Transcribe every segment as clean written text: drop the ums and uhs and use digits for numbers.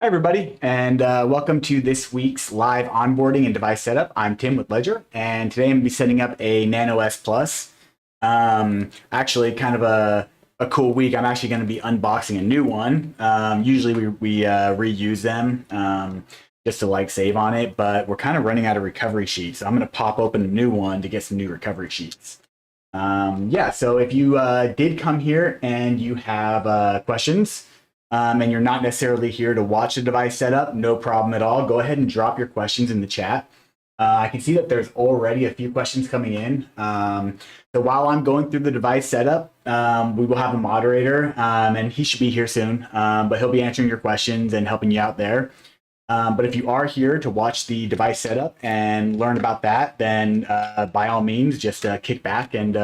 Hi, everybody, and welcome to this week's live onboarding and device setup. I'm Tim with Ledger, and today I'm going to be setting up a Nano S Plus. Actually, kind of a cool week. I'm actually going to be unboxing a new one. Usually we reuse them just to like save on it, but we're kind of running out of recovery sheets. So I'm going to pop open a new one to get some new recovery sheets. Yeah, so if you did come here and you have questions, and you're not necessarily here to watch the device setup, no problem at all. Go ahead and drop your questions in the chat. I can see that there's already a few questions coming in. So while I'm going through the device setup, we will have a moderator, and he should be here soon, but he'll be answering your questions and helping you out there. But if you are here to watch the device setup and learn about that, then by all means, just kick back and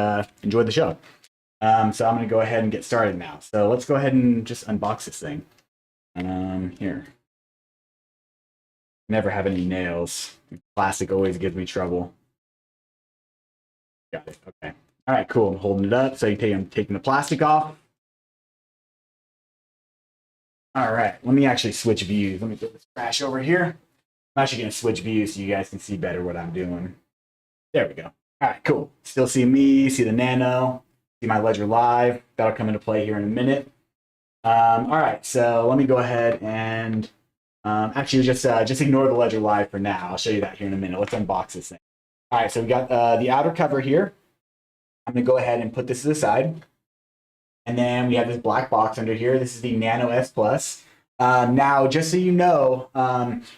enjoy the show. So I'm going to go ahead and get started now. So let's go ahead and just unbox this thing. Here. Never have any nails. Plastic always gives me trouble. Got it. Okay. All right, cool. I'm holding it up. So I'm taking the plastic off. All right. Let me actually switch views. Let me put this trash over here. I'm actually going to switch views so you guys can see better what I'm doing. There we go. All right, cool. Still see me, see the Nano. See my Ledger Live. That'll come into play here in a minute. All right, so let me go ahead and actually just ignore the Ledger Live for now. I'll show you that here in a minute. Let's unbox this thing. All right, so we got the outer cover here. I'm going to go ahead and put this to the side. And then we have this black box under here. This is the Nano S Plus. Now, just so you know,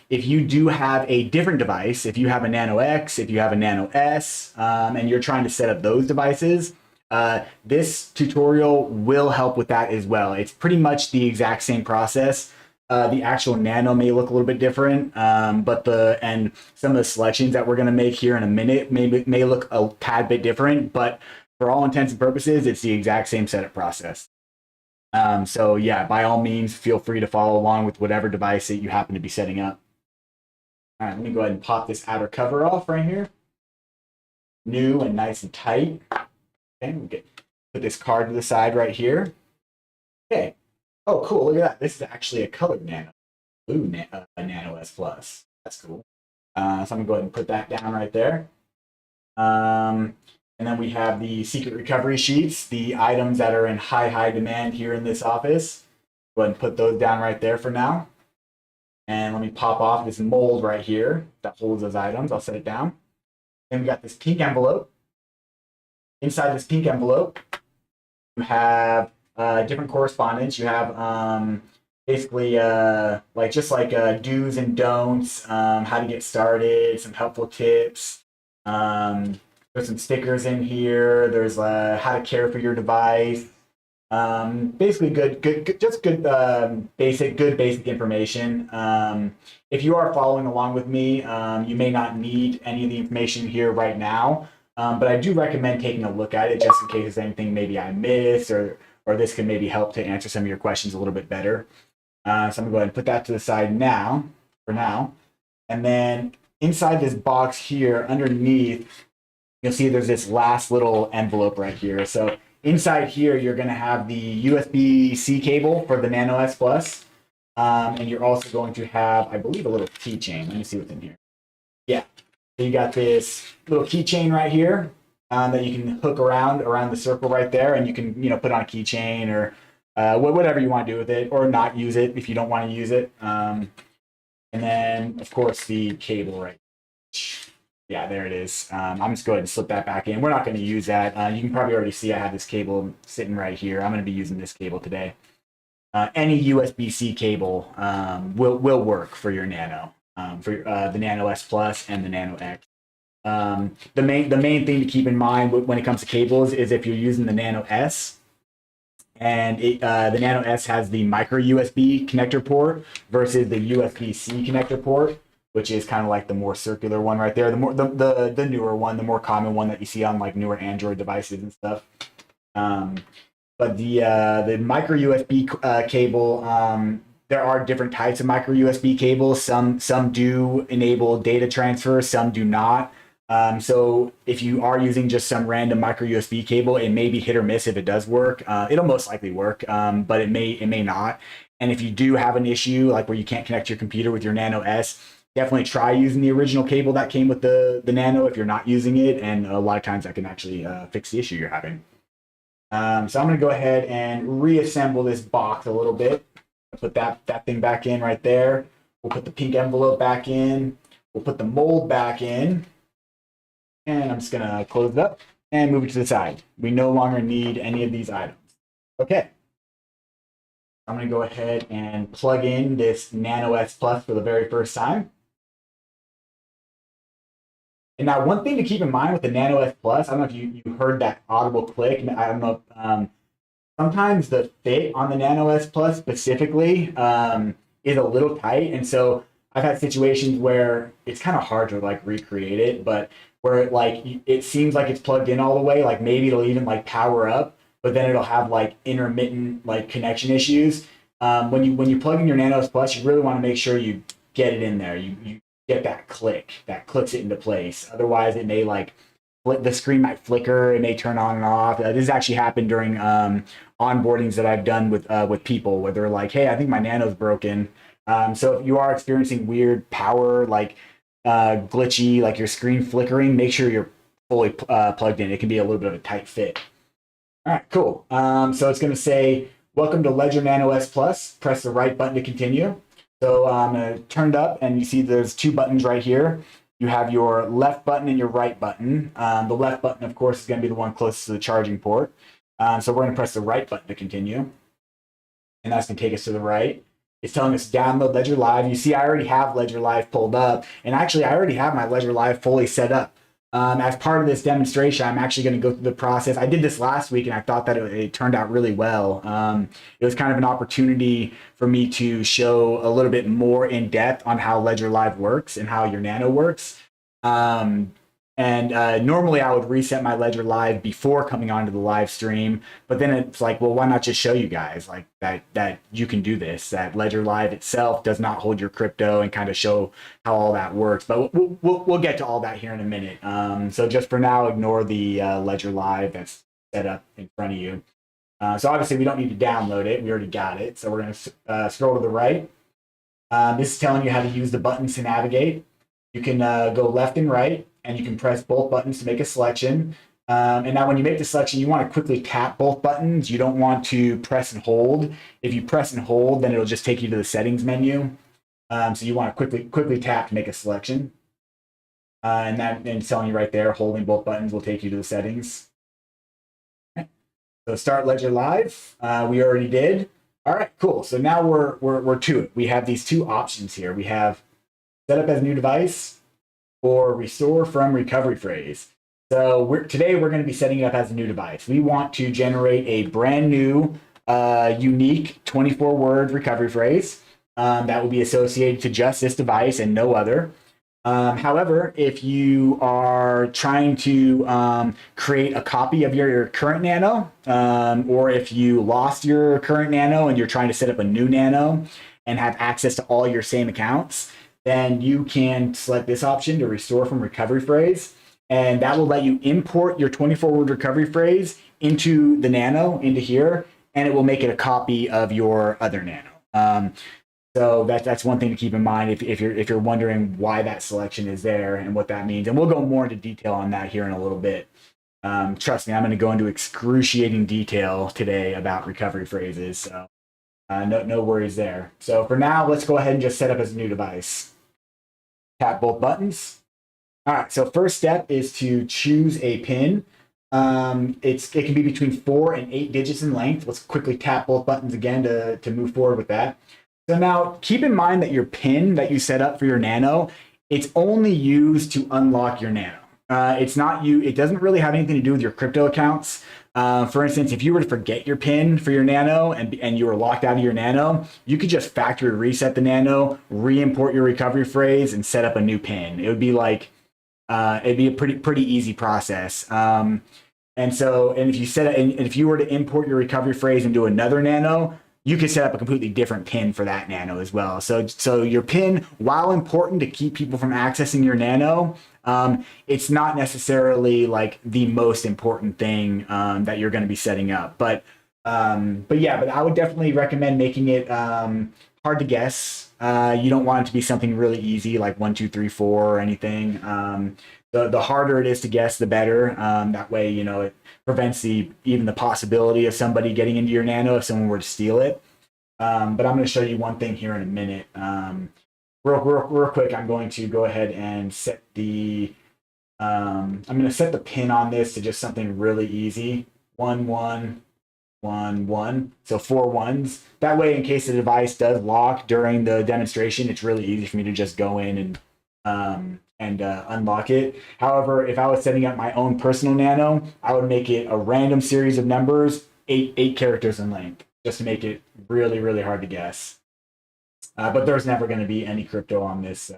if you do have a different device, if you have a Nano X, if you have a Nano S, and you're trying to set up those devices, this tutorial will help with that as well. It's pretty much the exact same process. The actual Nano may look a little bit different, but some of the selections that we're going to make here in a minute may look a tad bit different, but for all intents and purposes, it's the exact same setup process. So yeah, by all means, feel free to follow along with whatever device that you happen to be setting up. All right, let me go ahead and pop this outer cover off right here. New and nice and tight. Okay, we put this card to the side right here. Okay. Oh, cool. Look at that. This is actually a colored Nano. Blue Nano S Plus. That's cool. So I'm going to go ahead and put that down right there. And then we have the secret recovery sheets, the items that are in high demand here in this office. Go ahead and put those down right there for now. And let me pop off this mold right here that holds those items. I'll set it down. Then we got this pink envelope. Inside this pink envelope, you have different correspondence. You have basically do's and don'ts, how to get started, some helpful tips. There's some stickers in here. There's how to care for your device. Basically good basic information. If you are following along with me, you may not need any of the information here right now. But I do recommend taking a look at it just in case there's anything maybe I missed or this can maybe help to answer some of your questions a little bit better. So I'm going to go ahead and put that to the side for now. And then inside this box here, underneath, you'll see there's this last little envelope right here. So inside here, you're going to have the USB-C cable for the Nano S Plus. And you're also going to have, I believe, a little keychain. Let me see what's in here. Yeah. So you got this little keychain right here that you can hook around the circle right there, and you can put on a keychain or whatever you want to do with it, or not use it if you don't want to use it. And then of course the cable right. Yeah, there it is. I'm just going to slip that back in. We're not going to use that. You can probably already see I have this cable sitting right here. I'm going to be using this cable today. Any USB-C cable will work for your Nano. For the Nano S Plus and the Nano X. The main thing to keep in mind when it comes to cables is if you're using the Nano S, and the Nano S has the micro USB connector port versus the USB-C connector port, which is kind of like the more circular one right there, the newer one, the more common one that you see on like newer Android devices and stuff. But the micro USB cable, there are different types of micro USB cables. Some do enable data transfer, some do not. So if you are using just some random micro USB cable, it may be hit or miss if it does work. It'll most likely work, but it may not. And if you do have an issue like where you can't connect your computer with your Nano S, definitely try using the original cable that came with the Nano if you're not using it. And a lot of times that can actually fix the issue you're having. So I'm going to go ahead and reassemble this box a little bit. Put that thing back in right there. We'll put the pink envelope back in. We'll put the mold back in. And I'm just going to close it up and move it to the side. We no longer need any of these items. Okay. I'm going to go ahead and plug in this Nano S Plus for the very first time. And now one thing to keep in mind with the Nano S Plus, I don't know if you heard that audible click. I don't know if, sometimes the fit on the Nano S Plus specifically is a little tight. And so I've had situations where it's kind of hard to like recreate it, but where it seems like it's plugged in all the way, like maybe it'll even like power up, but then it'll have like intermittent like connection issues. When you plug in your Nano S Plus, you really want to make sure you get it in there. You get that click that clicks it into place. Otherwise, it may like the screen might flicker. It may turn on and off. This has actually happened during onboardings that I've done with people where they're like, "Hey, I think my Nano's broken." So if you are experiencing weird power, like glitchy, like your screen flickering, make sure you're fully plugged in. It can be a little bit of a tight fit. All right, cool. So it's going to say, "Welcome to Ledger Nano S Plus." Press the right button to continue. So I'm going to turn it up, and you see there's two buttons right here. You have your left button and your right button. The left button, of course, is going to be the one closest to the charging port. So we're going to press the right button to continue. And that's going to take us to the right. It's telling us download Ledger Live. You see, I already have Ledger Live pulled up. And actually, I already have my Ledger Live fully set up. As part of this demonstration, I'm actually going to go through the process. I did this last week, and I thought that it turned out really well. It was kind of an opportunity for me to show a little bit more in depth on how Ledger Live works and how your Nano works. Normally I would reset my Ledger Live before coming onto the live stream, but then it's like, well, why not just show you guys like that you can do this, that Ledger Live itself does not hold your crypto, and kind of show how all that works. But we'll get to all that here in a minute. So just for now, ignore the Ledger Live that's set up in front of you. So obviously we don't need to download it. We already got it. So we're going to scroll to the right. This is telling you how to use the buttons to navigate. You can go left and right, and you can press both buttons to make a selection. And now when you make the selection, you want to quickly tap both buttons. You don't want to press and hold. If you press and hold, then it'll just take you to the settings menu. So you want to quickly tap to make a selection. And it's telling you right there, holding both buttons will take you to the settings. Okay. So start Ledger Live. We already did. All right, cool. So now we're to it. We have these two options here. We have set up as new device or restore from recovery phrase. So today we're going to be setting it up as a new device. We want to generate a brand new, unique 24-word recovery phrase that will be associated to just this device and no other. However, if you are trying to create a copy of your current Nano, or if you lost your current Nano and you're trying to set up a new Nano and have access to all your same accounts, then you can select this option to restore from recovery phrase. And that will let you import your 24-word recovery phrase into the Nano, into here, and it will make it a copy of your other Nano. So that's one thing to keep in mind if you're wondering why that selection is there and what that means. And we'll go more into detail on that here in a little bit. Trust me, I'm going to go into excruciating detail today about recovery phrases. So no worries there. So for now, let's go ahead and just set up as a new device. Tap both buttons. All right, so first step is to choose a PIN. It can be between 4 and 8 digits in length. Let's quickly tap both buttons again to move forward with that. So now keep in mind that your PIN that you set up for your Nano, it's only used to unlock your Nano. It doesn't really have anything to do with your crypto accounts. For instance, if you were to forget your PIN for your Nano and you were locked out of your Nano, you could just factory reset the Nano, re-import your recovery phrase, and set up a new PIN. It would be like, it'd be a pretty easy process. And if you if you were to import your recovery phrase into another Nano, you can set up a completely different pin for that nano as well. So your pin, while important to keep people from accessing your nano, it's not necessarily like the most important thing that you're going to be setting up. But I would definitely recommend making it hard to guess. You don't want it to be something really easy like 1, 2, 3, 4 or anything. The harder it is to guess, the better. That way, you know, it prevents even the possibility of somebody getting into your nano if someone were to steal it. But I'm going to show you one thing here in a minute. Real quick, I'm going to go ahead and set I'm going to set the pin on this to just something really easy. 1, 1, 1, 1. So 4 ones. That way, in case the device does lock during the demonstration, it's really easy for me to just go in and unlock it. However, if I was setting up my own personal nano, I would make it a random series of numbers, eight characters in length, just to make it really, really hard to guess. But there's never going to be any crypto on this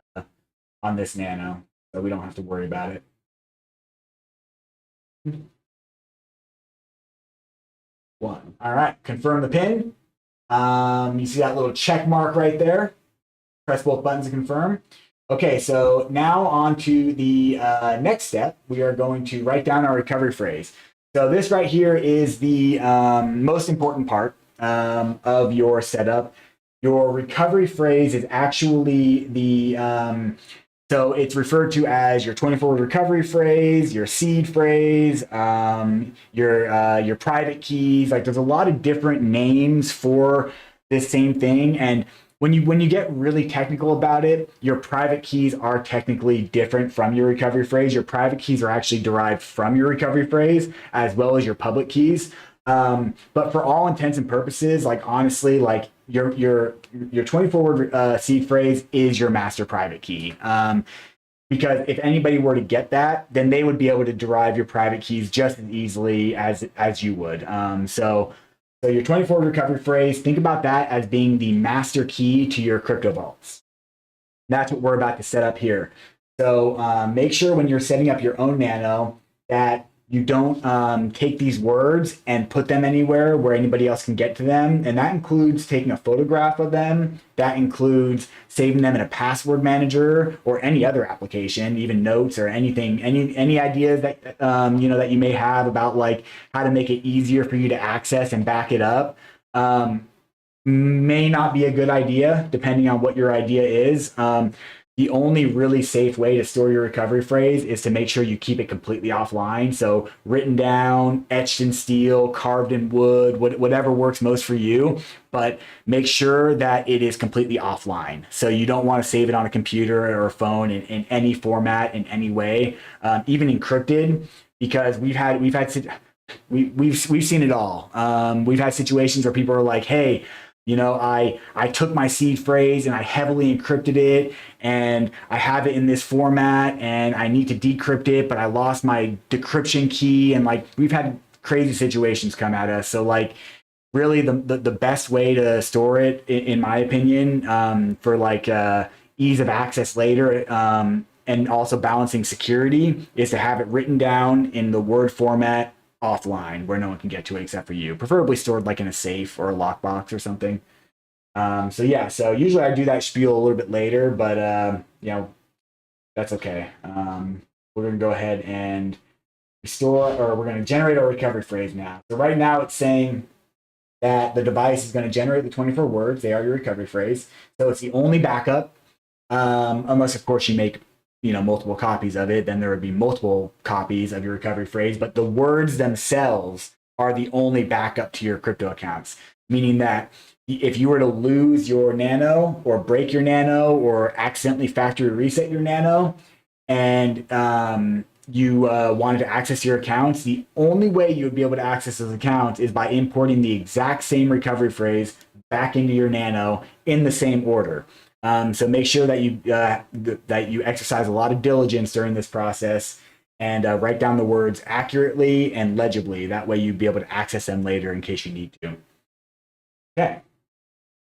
nano, so we don't have to worry about it. One. All right, confirm the pin. You see that little check mark right there. Press both buttons to confirm. Okay, so now on to the next step. We are going to write down our recovery phrase. So this right here is the most important part of your setup. Your recovery phrase is actually so it's referred to as your 24-word recovery phrase, your seed phrase, your private keys. Like there's a lot of different names for this same thing. And when you get really technical about it, your private keys are technically different from your recovery phrase. Your private keys are actually derived from your recovery phrase as well as your public keys. But for all intents and purposes, like honestly, like your 24-word seed phrase is your master private key. Because if anybody were to get that, then they would be able to derive your private keys just as easily as you would. So your 24-word recovery phrase, think about that as being the master key to your crypto vaults. That's what we're about to set up here. So make sure when you're setting up your own nano that you don't take these words and put them anywhere where anybody else can get to them. And that includes taking a photograph of them. That includes saving them in a password manager or any other application, even notes or anything, any ideas that, that you may have about like how to make it easier for you to access and back it up. May not be a good idea depending on what your idea is. The only really safe way to store your recovery phrase is to make sure you keep it completely offline. So written down, etched in steel, carved in wood, whatever works most for you, but make sure that it is completely offline. So you don't want to save it on a computer or a phone in any format, in any way, even encrypted, because we've seen it all. We've had situations where people are like, hey, I took my seed phrase and I heavily encrypted it and I have it in this format and I need to decrypt it, but I lost my decryption key. And like, we've had crazy situations come at us. So like really the best way to store it, in my opinion, for like ease of access later, and also balancing security, is to have it written down in the Word format offline where no one can get to it except for you, preferably stored like in a safe or a lockbox or something. So usually I do that spiel a little bit later, but that's okay. We're going to go ahead and we're going to generate our recovery phrase now. So right now it's saying that the device is going to generate the 24 words. They are your recovery phrase. So it's the only backup, unless of course you make multiple copies of it, then there would be multiple copies of your recovery phrase, but the words themselves are the only backup to your crypto accounts, meaning that if you were to lose your nano or break your nano or accidentally factory reset your nano and you wanted to access your accounts, the only way you would be able to access those accounts is by importing the exact same recovery phrase back into your nano in the same order. So make sure that you exercise a lot of diligence during this process and write down the words accurately and legibly. That way you'd be able to access them later in case you need to. Okay.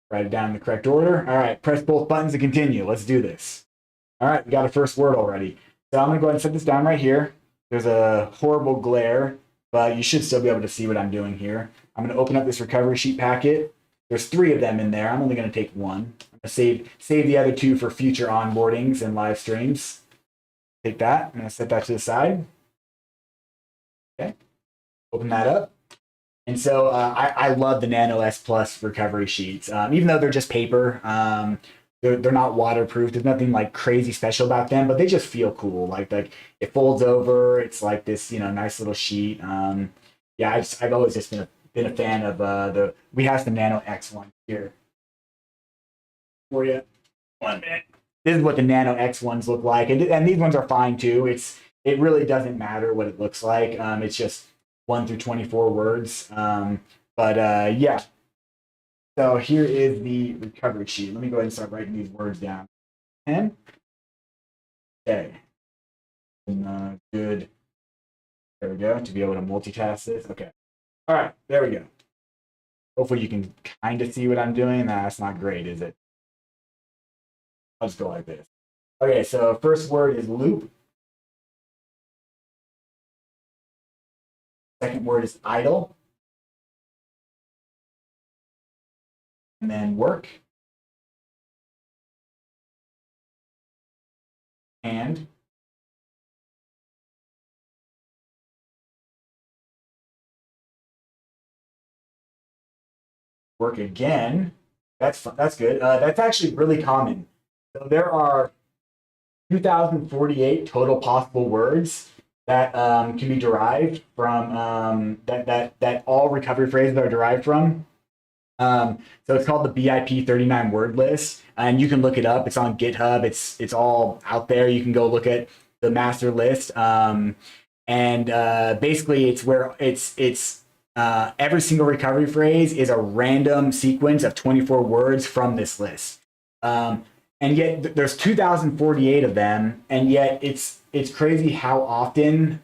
Write it down in the correct order. All right. Press both buttons to continue. Let's do this. All right. We got a first word already. So I'm going to go ahead and set this down right here. There's a horrible glare, but you should still be able to see what I'm doing here. I'm going to open up this recovery sheet packet. there's 3 of them in there. I'm only going to take 1. I'm going to save the other 2 for future onboardings and live streams. Take that. I'm going to set that to the side. Okay. Open that up. And so I love the Nano S Plus recovery sheets. Even though they're just paper, they're not waterproof. There's nothing like crazy special about them, but they just feel cool. Like it folds over. It's like this, nice little sheet. Yeah, I've always just been a fan of we have the Nano X one here for you. 1 minute. This is what the Nano X ones look like, and these ones are fine too. It really doesn't matter what it looks like. It's just 1 through 24 words. Yeah. So here is the recovery sheet. Let me go ahead and start writing these words down. 10. Okay. And, good. There we go. To be able to multitask this. Okay. All right. There we go. Hopefully you can kind of see what I'm doing. Nah, that's not great, is it? I'll just go like this. Okay. So first word is loop. Second word is idle. And then work. And. Work again. That's good. That's actually really common. So there are 2,048 total possible words that can be derived from that all recovery phrases are derived from. So it's called the BIP 39 word list, and you can look it up. It's on GitHub. It's all out there. You can go look at the master list, and basically it's where it's every single recovery phrase is a random sequence of 24 words from this list. And yet there's 2,048 of them, and yet it's crazy how often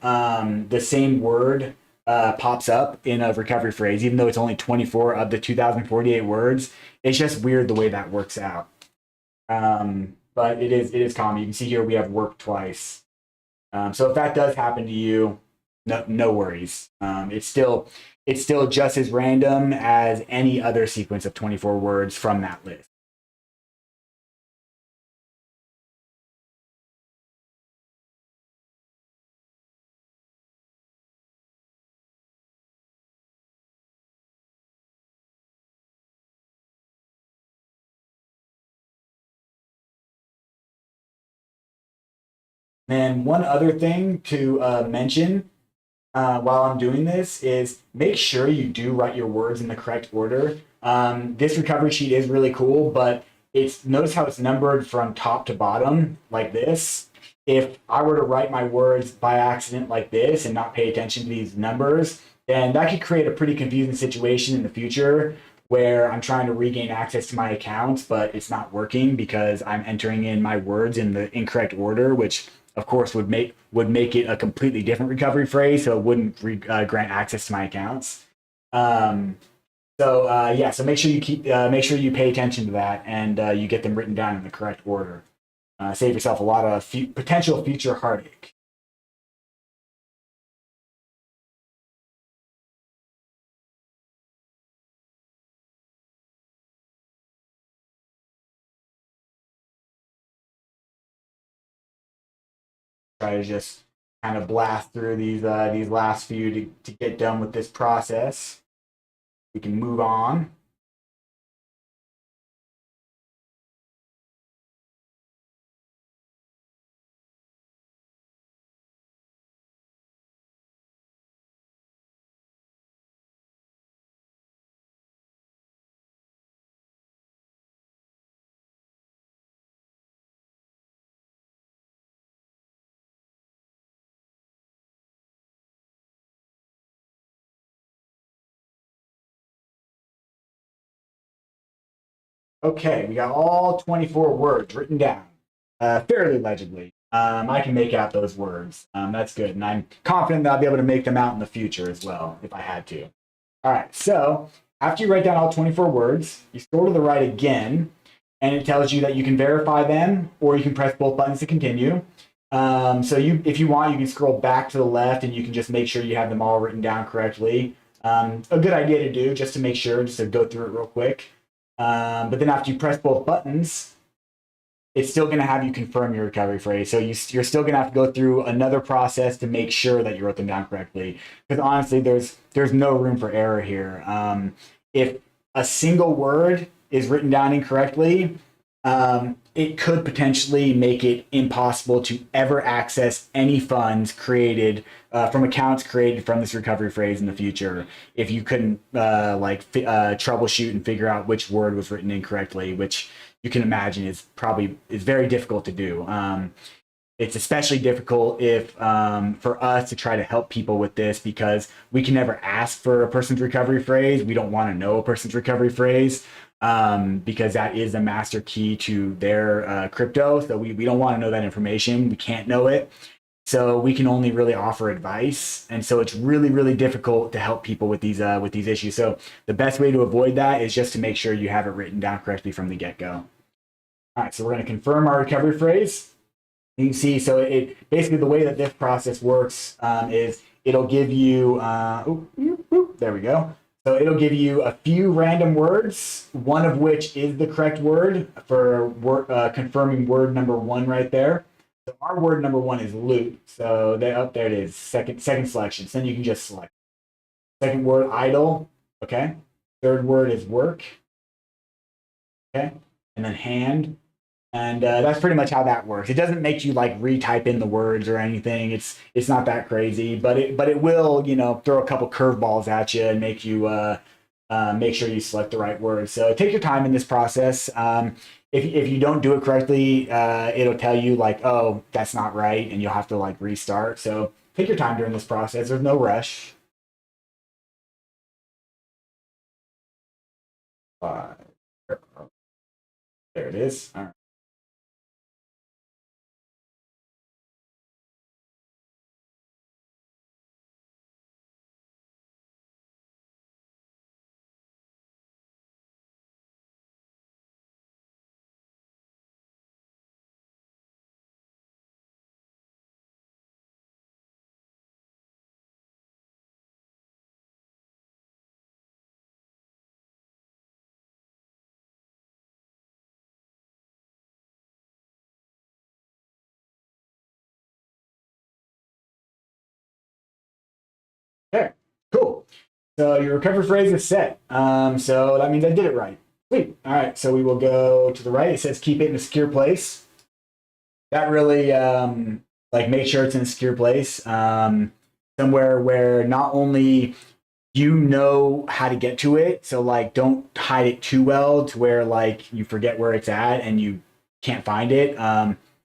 the same word pops up in a recovery phrase, even though it's only 24 of the 2,048 words. It's just weird the way that works out. But it is common. You can see here we have work twice. So if that does happen to you, no worries. It's still just as random as any other sequence of 24 words from that list. And one other thing to mention while I'm doing this is make sure you do write your words in the correct order. This recovery sheet is really cool, but notice how it's numbered from top to bottom like this. If I were to write my words by accident like this and not pay attention to these numbers, then that could create a pretty confusing situation in the future where I'm trying to regain access to my accounts, but it's not working because I'm entering in my words in the incorrect order, which of course would make it a completely different recovery phrase, so it wouldn't grant access to my accounts. So make sure you pay attention to that and you get them written down in the correct order. Save yourself a lot of potential future heartache. Try to just kind of blast through these last few to get done with this process. We can move on. Okay, we got all 24 words written down fairly legibly. I can make out those words. That's good. And I'm confident that I'll be able to make them out in the future as well, if I had to. All right, so after you write down all 24 words, you scroll to the right again, and it tells you that you can verify them, or you can press both buttons to continue. If you want, you can scroll back to the left, and you can just make sure you have them all written down correctly. A good idea to do, just to make sure, just to go through it real quick. But then after you press both buttons, it's still going to have you confirm your recovery phrase. So you're still going to have to go through another process to make sure that you wrote them down correctly. Because honestly, there's no room for error here. If a single word is written down incorrectly, it could potentially make it impossible to ever access any funds created from accounts created from this recovery phrase in the future. If you couldn't troubleshoot and figure out which word was written incorrectly, which you can imagine is very difficult to do. It's especially difficult if for us to try to help people with this because we can never ask for a person's recovery phrase. We don't want to know a person's recovery phrase because that is a master key to their crypto. So we don't want to know that information. We can't know it. So we can only really offer advice. And so it's really, really difficult to help people with these issues. So the best way to avoid that is just to make sure you have it written down correctly from the get-go. All right, so we're going to confirm our recovery phrase. You can see, so it basically the way that this process works is it'll give you, there we go. So it'll give you a few random words, one of which is the correct word for confirming word number one right there. So our word number one is loot. So there it is, second selection. So then you can just select. Second word, idle. Okay. Third word is work. Okay. And then hand. And that's pretty much how that works. It doesn't make you like retype in the words or anything. It's not that crazy, but it will, throw a couple curveballs at you and make you make sure you select the right word. So take your time in this process. If you don't do it correctly, it'll tell you like, oh, that's not right, and you'll have to like restart. So take your time during this process. There's no rush. There it is. All right. Okay, cool. So your recovery phrase is set. So that means I did it right. Sweet. All right, so we will go to the right. It says keep it in a secure place. That really like make sure it's in a secure place. Somewhere where not only you know how to get to it, so like don't hide it too well to where like you forget where it's at and you can't find it.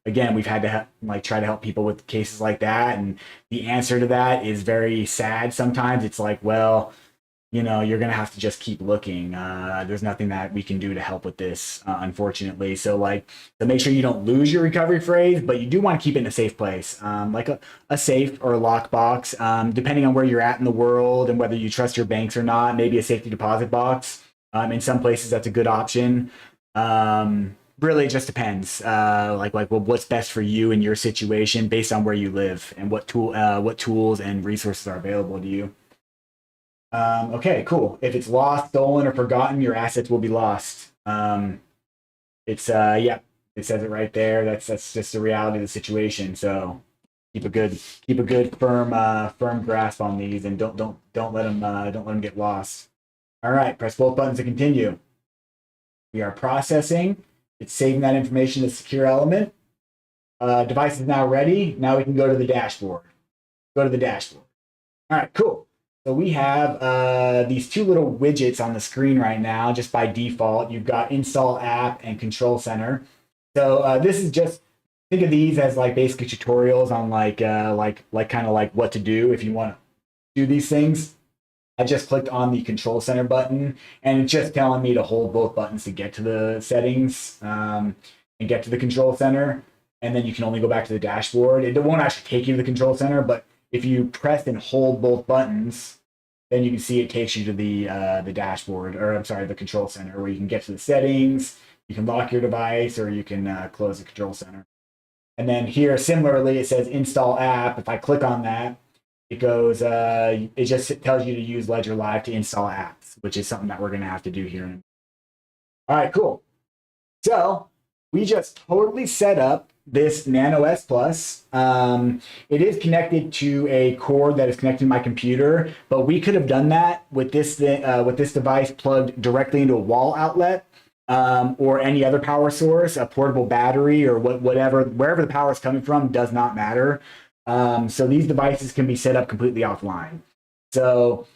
Again, we've had to try to help people with cases like that, and the answer to that is very sad. Sometimes it's like, well, you're gonna have to just keep looking. There's nothing that we can do to help with this, unfortunately. So make sure you don't lose your recovery phrase, but you do want to keep it in a safe place, like a safe or a lockbox, depending on where you're at in the world and whether you trust your banks or not. Maybe a safety deposit box. In some places, that's a good option. Really, it just depends. Well, what's best for you in your situation based on where you live and what tools and resources are available to you. Okay, cool. If it's lost, stolen, or forgotten, your assets will be lost. It's yeah, it says it right there. That's just the reality of the situation. So keep a good firm grasp on these, and don't let them get lost. All right, press both buttons to continue. We are processing. It's saving that information to secure element. Device is now ready. Now we can go to the dashboard. Go to the dashboard. All right, cool. So we have these two little widgets on the screen right now, just by default. You've got install app and control center. So this is just, think of these as like basic tutorials on kind of like what to do if you want to do these things. I just clicked on the control center button, and it's just telling me to hold both buttons to get to the settings and get to the control center. And then you can only go back to the dashboard. It won't actually take you to the control center, but if you press and hold both buttons, then you can see it takes you to the dashboard, or I'm sorry, the control center, where you can get to the settings, you can lock your device, or you can close the control center. And then here, similarly, it says install app. If I click on that, it goes, it just tells you to use Ledger Live to install apps, which is something that we're going to have to do here. All right, cool. So we just totally set up this Nano S Plus. It is connected to a cord that is connected to my computer, but we could have done that with this device plugged directly into a wall outlet, or any other power source, a portable battery, or whatever, wherever the power is coming from does not matter. So these devices can be set up completely offline. So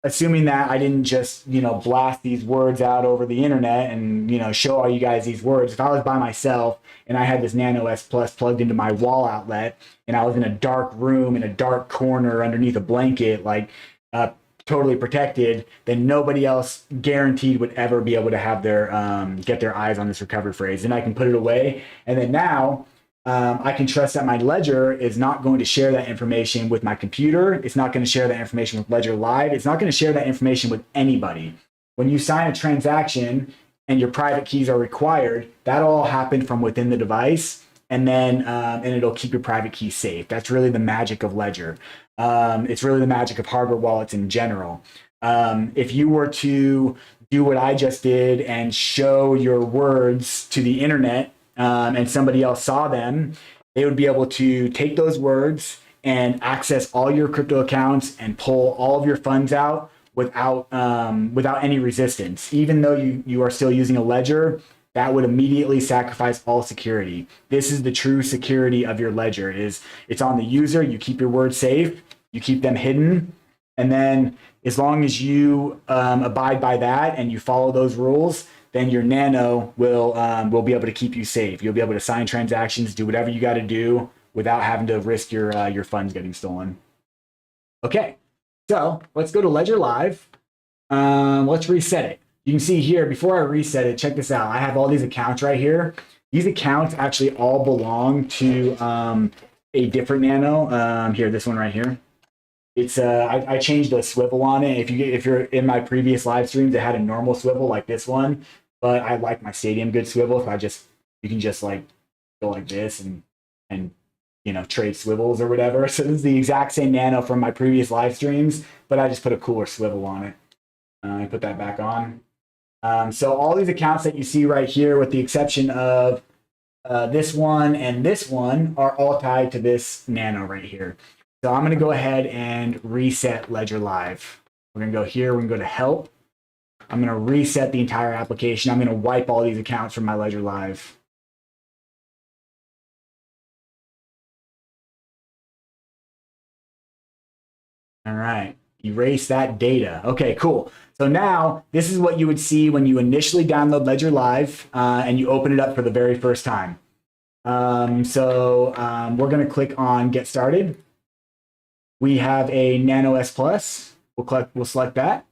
assuming that I didn't just, blast these words out over the internet and, show all you guys these words. If I was by myself and I had this Nano S Plus plugged into my wall outlet and I was in a dark room in a dark corner underneath a blanket, like totally protected, then nobody else guaranteed would ever be able to have their get their eyes on this recovery phrase. And I can put it away. And then now I can trust that my ledger is not going to share that information with my computer. It's not going to share that information with Ledger Live. It's not going to share that information with anybody. When you sign a transaction and your private keys are required, that all happened from within the device, and then and it'll keep your private key safe. That's really the magic of Ledger. It's really the magic of hardware wallets in general. If you were to do what I just did and show your words to the internet, and somebody else saw them, they would be able to take those words and access all your crypto accounts and pull all of your funds out without any resistance. Even though you are still using a ledger, that would immediately sacrifice all security. This is the true security of your ledger. It's on the user. You keep your words safe, you keep them hidden, and then as long as you abide by that and you follow those rules, then your Nano will be able to keep you safe. You'll be able to sign transactions, do whatever you got to do without having to risk your funds getting stolen. Okay, so let's go to Ledger Live. Let's reset it. You can see here, before I reset it, check this out. I have all these accounts right here. These accounts actually all belong to a different Nano. Here, this one right here. It's I changed the swivel on it. If you're in my previous live streams, it had a normal swivel like this one, but I like my Stadium Good swivel. So you can just like go like this and trade swivels or whatever. So this is the exact same Nano from my previous live streams, but I just put a cooler swivel on it. I put that back on. So all these accounts that you see right here, with the exception of this one and this one, are all tied to this Nano right here. So I'm going to go ahead and reset Ledger Live. We're going to go here. We're going to go to Help. I'm going to reset the entire application. I'm going to wipe all these accounts from my Ledger Live. All right. Erase that data. Okay, cool. So now this is what you would see when you initially download Ledger Live and you open it up for the very first time. We're going to click on Get Started. We have a Nano S Plus. We'll select that.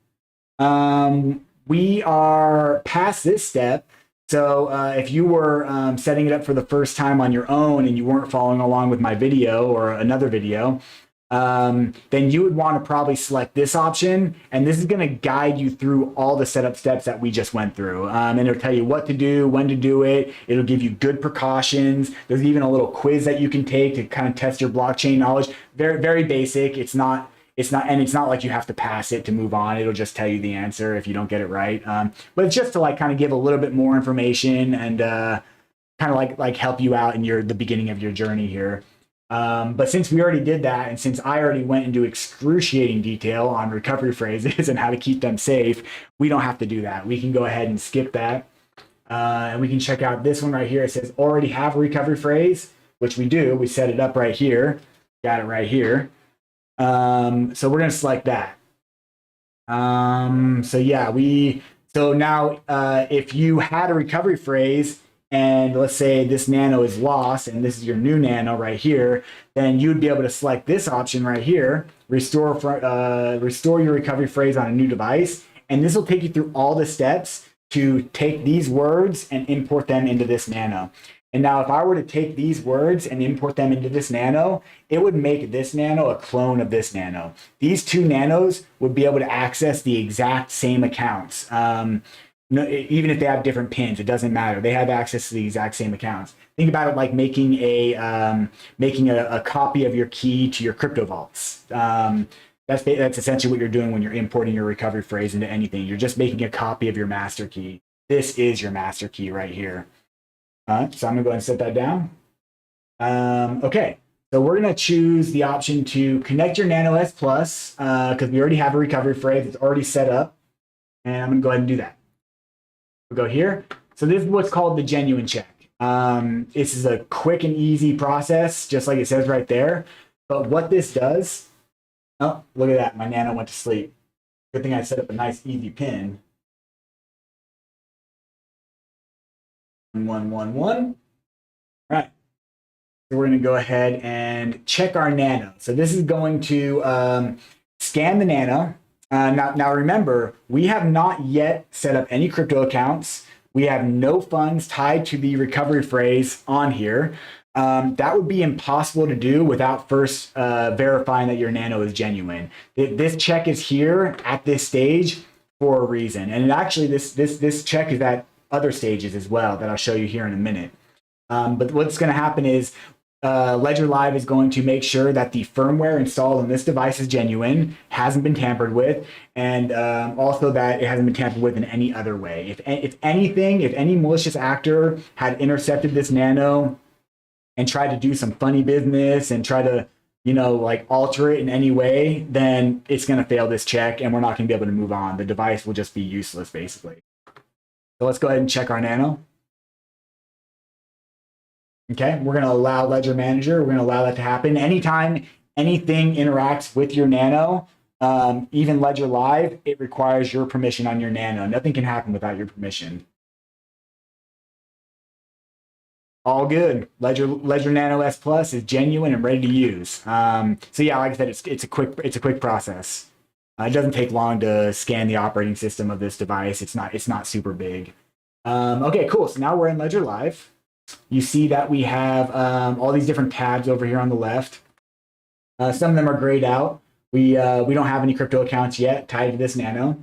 We are past this step. So if you were setting it up for the first time on your own and you weren't following along with my video or another video, then you would want to probably select this option, and this is going to guide you through all the setup steps that we just went through. And it'll tell you what to do, when to do it. It'll give you good precautions. There's even a little quiz that you can take to kind of test your blockchain knowledge. Very, very basic. It's not like you have to pass it to move on. It'll just tell you the answer if you don't get it right. But it's just to like kind of give a little bit more information and kind of like help you out in the beginning of your journey here. But since we already did that, and since I already went into excruciating detail on recovery phrases and how to keep them safe, we don't have to do that. We can go ahead and skip that. And we can check out this one right here. It says already have a recovery phrase, which we do. We set it up right here. Got it right here. So we're going to select that. So now if you had a recovery phrase, and let's say this Nano is lost and this is your new Nano right here, then you'd be able to select this option right here, restore your recovery phrase on a new device. And this will take you through all the steps to take these words and import them into this Nano. And now if I were to take these words and import them into this Nano, it would make this Nano a clone of this Nano. These two Nanos would be able to access the exact same accounts. No, even if they have different pins, it doesn't matter. They have access to the exact same accounts. Think about it like making a copy of your key to your crypto vaults. That's essentially what you're doing when you're importing your recovery phrase into anything. You're just making a copy of your master key. This is your master key right here. So I'm gonna go ahead and set that down. Okay, so we're gonna choose the option to connect your Nano S Plus because we already have a recovery phrase. It's already set up, and I'm gonna go ahead and do that. We'll go here. So this is what's called the genuine check. This is a quick and easy process, just like it says right there. But what this does, oh, look at that, my Nano went to sleep. Good thing I set up a nice easy pin. 111. All right. So we're going to go ahead and check our Nano. So this is going to scan the Nano. Now remember, we have not yet set up any crypto accounts. We have no funds tied to the recovery phrase on here. That would be impossible to do without first verifying that your Nano is genuine. This check is here at this stage for a reason. And actually, this check is at other stages as well that I'll show you here in a minute. But what's going to happen is Ledger Live is going to make sure that the firmware installed on this device is genuine, hasn't been tampered with, and also that it hasn't been tampered with in any other way. If anything, if any malicious actor had intercepted this Nano and tried to do some funny business and try to, like alter it in any way, then it's going to fail this check and we're not going to be able to move on. The device will just be useless, basically. So let's go ahead and check our Nano. Okay, we're going to allow Ledger Manager. We're going to allow that to happen. Anytime anything interacts with your Nano, even Ledger Live, it requires your permission on your Nano. Nothing can happen without your permission. All good. Ledger Nano S Plus is genuine and ready to use. So yeah, like I said, it's a quick process. It doesn't take long to scan the operating system of this device. It's not super big. Okay, cool. So now we're in Ledger Live. You see that we have all these different tabs over here on the left. Some of them are grayed out. We don't have any crypto accounts yet tied to this Nano.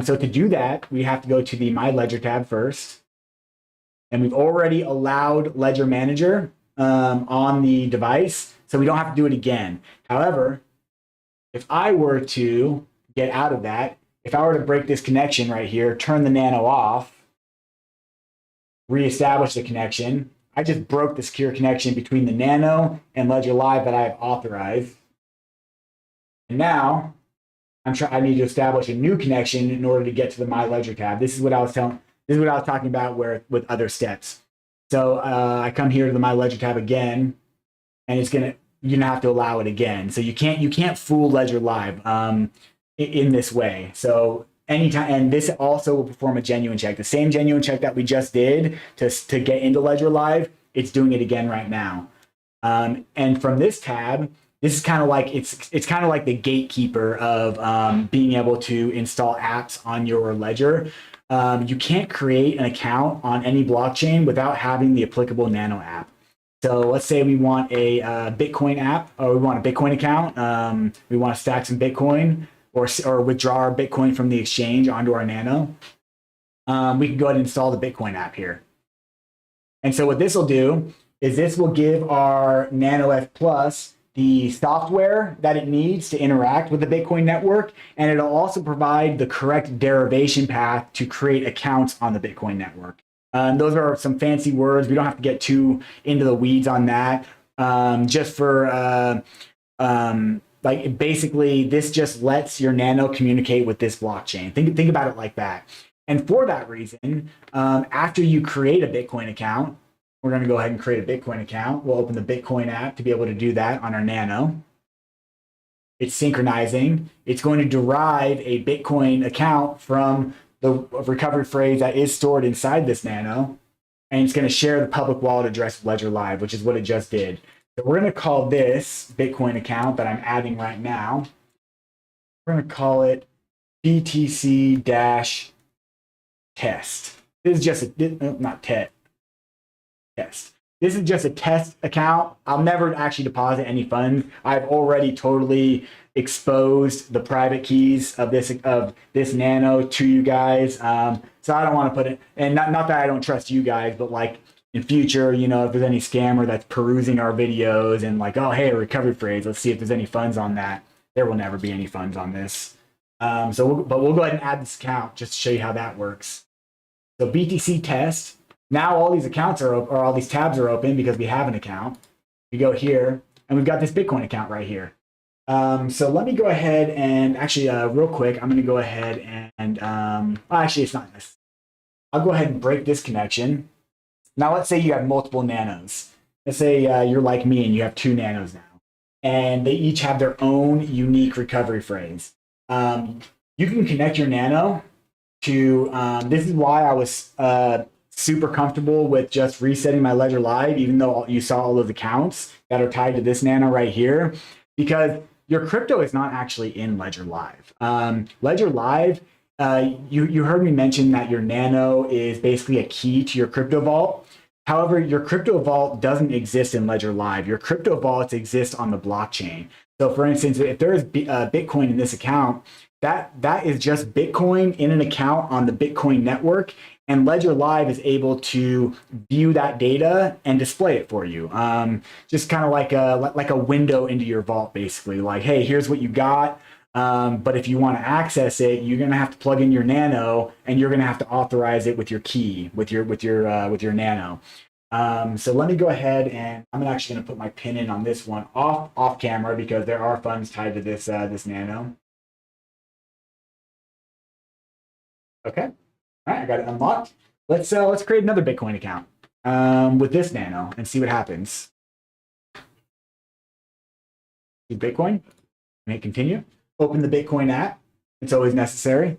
So to do that, we have to go to the My Ledger tab first. And we've already allowed Ledger Manager on the device, so we don't have to do it again. However, if I were to get out of that, if I were to break this connection right here, turn the Nano off, reestablish the connection. I just broke the secure connection between the Nano and Ledger Live that I have authorized. And now I need to establish a new connection in order to get to the My Ledger tab. This is what I was talking about with other steps. So I come here to the My Ledger tab again, and you're gonna have to allow it again. So you can't fool Ledger Live in this way. So anytime, and this also will perform a genuine check. The same genuine check that we just did to get into Ledger Live, it's doing it again right now. And from this tab, this is kind of like it's kind of like the gatekeeper of being able to install apps on your Ledger. You can't create an account on any blockchain without having the applicable Nano app. So let's say we want a Bitcoin app, or we want a Bitcoin account. We want to stack some Bitcoin, or withdraw our Bitcoin from the exchange onto our Nano. We can go ahead and install the Bitcoin app here. And so what this will do is this will give our Nano S Plus the software that it needs to interact with the Bitcoin network, and it'll also provide the correct derivation path to create accounts on the Bitcoin network. Those are some fancy words. We don't have to get too into the weeds on that. Just for like basically, this just lets your Nano communicate with this blockchain. Think about it like that. And for that reason, after you create a Bitcoin account, we're going to go ahead and create a Bitcoin account. We'll open the Bitcoin app to be able to do that on our Nano. It's synchronizing. It's going to derive a Bitcoin account from the recovery phrase that is stored inside this Nano. And it's going to share the public wallet address with Ledger Live, which is what it just did. So we're going to call this Bitcoin account that I'm adding right now, we're going to call it BTC-test. This is just test. This is just a test account. I'll never actually deposit any funds. I've already totally exposed the private keys of this Nano to you guys. So I don't want to put it, and not that I don't trust you guys, but like in future, if there's any scammer that's perusing our videos and like, oh, hey, a recovery phrase, let's see if there's any funds on that. there will never be any funds on this. But we'll go ahead and add this account just to show you how that works. So BTC test. Now all these accounts are or all these tabs are open because we have an account. We go here and we've got this Bitcoin account right here. So let me go ahead and actually real quick, I'm going to go ahead and well, actually it's not this. I'll go ahead and break this connection. Now let's say you have multiple nanos. Let's say you're like me and you have 2 nanos now, and they each have their own unique recovery phrase. You can connect your nano to, this is why I was super comfortable with just resetting my Ledger Live, even though you saw all of the accounts that are tied to this nano right here, because your crypto is not actually in Ledger Live. Ledger Live, you heard me mention that your nano is basically a key to your crypto vault. However, your crypto vault doesn't exist in Ledger Live. Your crypto vaults exist on the blockchain. So for instance, if there is Bitcoin in this account, that is just Bitcoin in an account on the Bitcoin network, and Ledger Live is able to view that data and display it for you. Just kind of like a window into your vault, basically. Like, hey, here's what you got. But if you want to access it, you're going to have to plug in your nano, and you're going to have to authorize it with your key, with your nano. So let me go ahead, and I'm actually going to put my pin in on this one off camera because there are funds tied to this this nano. Okay, all right, I got it unlocked. Let's create another Bitcoin account with this nano and see what happens. Bitcoin, and hit continue. Open the Bitcoin app. It's always necessary.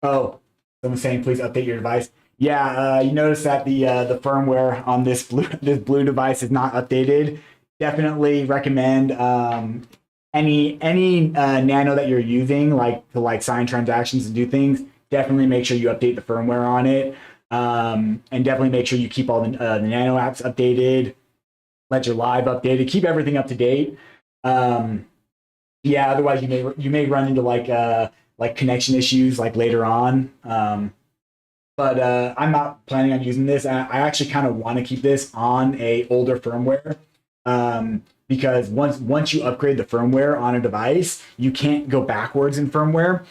Oh, someone's saying please update your device. Yeah, you notice that the firmware on this blue device is not updated. Definitely recommend any nano that you're using, like to sign transactions and do things. Definitely make sure you update the firmware on it, and definitely make sure you keep all the nano apps updated. Ledger Live updated. Keep everything up to date. Yeah, otherwise you may run into like connection issues like later on. But I'm not planning on using this. I actually kind of want to keep this on a older firmware, because once you upgrade the firmware on a device, you can't go backwards in firmware.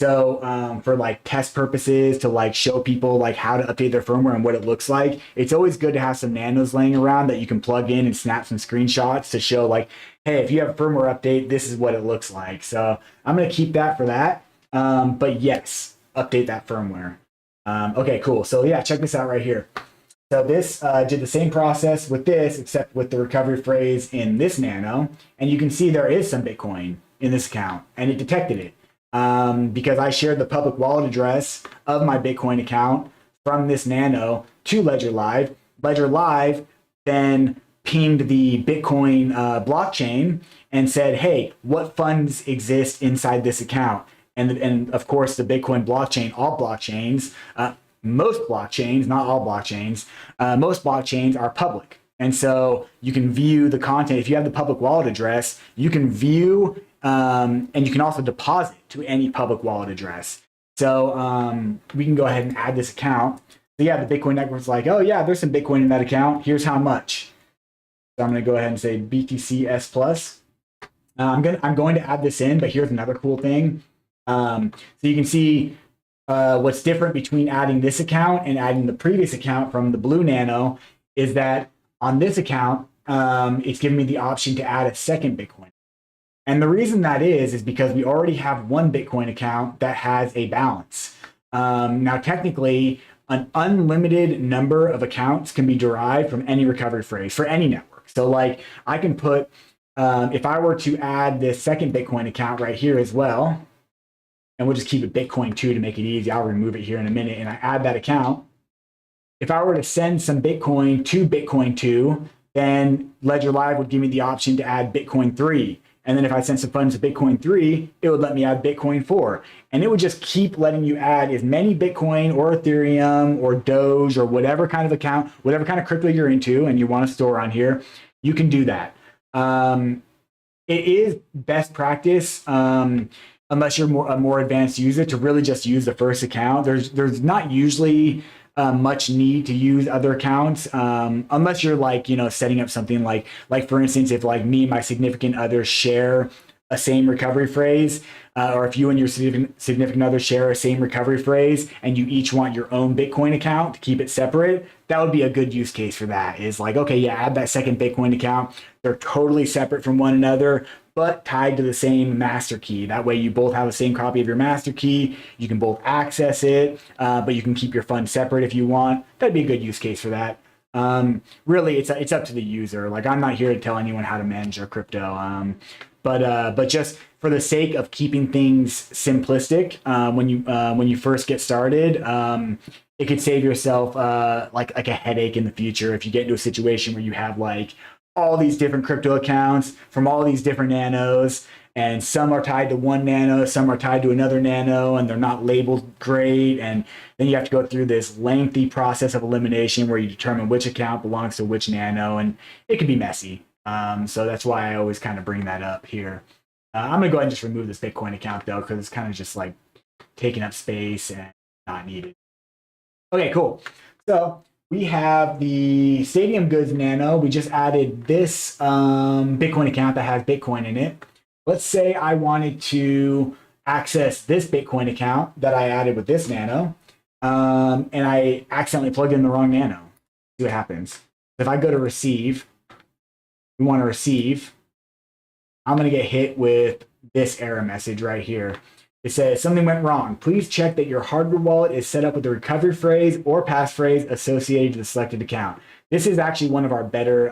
So for like test purposes, to show people how to update their firmware and what it looks like, it's always good to have some nanos laying around that you can plug in and snap some screenshots to show hey, if you have a firmware update, this is what it looks like. So I'm going to keep that for that. But yes, update that firmware. Okay, cool. So yeah, check this out right here. So this did the same process with this, except with the recovery phrase in this nano. And you can see there is some Bitcoin in this account, and it detected it. Because I shared the public wallet address of my Bitcoin account from this nano to Ledger Live. Ledger Live then pinged the Bitcoin blockchain and said, hey, what funds exist inside this account? And of course, the Bitcoin blockchain, all blockchains, most blockchains, not all blockchains, most blockchains are public. And so you can view the content. If you have the public wallet address, you can view and you can also deposit to any public wallet address. So we can go ahead and add this account. So yeah, the Bitcoin network's like, oh yeah, there's some Bitcoin in that account. Here's how much. So I'm going to go ahead and say BTC S plus. I'm going to add this in, but here's another cool thing. So you can see what's different between adding this account and adding the previous account from the Blue Nano is that on this account, it's giving me the option to add a second Bitcoin. And the reason that is because we already have one Bitcoin account that has a balance. Now, technically, an unlimited number of accounts can be derived from any recovery phrase for any network. So I can put, if I were to add this second Bitcoin account right here as well, and we'll just keep it Bitcoin 2 to make it easy. I'll remove it here in a minute, and I add that account. If I were to send some Bitcoin to Bitcoin 2, then Ledger Live would give me the option to add Bitcoin 3. And then if I send some funds to Bitcoin 3, it would let me add Bitcoin 4. And it would just keep letting you add as many Bitcoin or Ethereum or Doge or whatever kind of account, whatever kind of crypto you're into and you want to store on here, you can do that. It is best practice, unless you're a more advanced user, to really just use the first account. There's not usually much need to use other accounts, unless you're like, setting up something like for instance, if like me and my significant other share a same recovery phrase, or if you and your significant other share a same recovery phrase and you each want your own Bitcoin account to keep it separate, that would be a good use case for that. Is like, okay, yeah, add that second Bitcoin account. They're totally separate from one another, but tied to the same master key. That way you both have the same copy of your master key. You can both access it, but you can keep your funds separate if you want. That'd be a good use case for that. Really, it's up to the user. Like, I'm not here to tell anyone how to manage their crypto. But just for the sake of keeping things simplistic, when you first get started, it could save yourself like a headache in the future if you get into a situation where you have like all these different crypto accounts from all these different nanos, and some are tied to one nano, some are tied to another nano, and they're not labeled great. And then you have to go through this lengthy process of elimination where you determine which account belongs to which nano, and it can be messy. So that's why I always kind of bring that up here. I'm gonna go ahead and just remove this Bitcoin account though, because it's kind of just like taking up space and not needed. Okay, cool. So we have the Stadium Goods Nano. We just added this Bitcoin account that has Bitcoin in it. Let's say I wanted to access this Bitcoin account that I added with this Nano, and I accidentally plugged in the wrong Nano. See what happens. If I go to receive, we want to receive, I'm going to get hit with this error message right here. It says something went wrong. Please check that your hardware wallet is set up with the recovery phrase or passphrase associated to the selected account. This is actually one of our better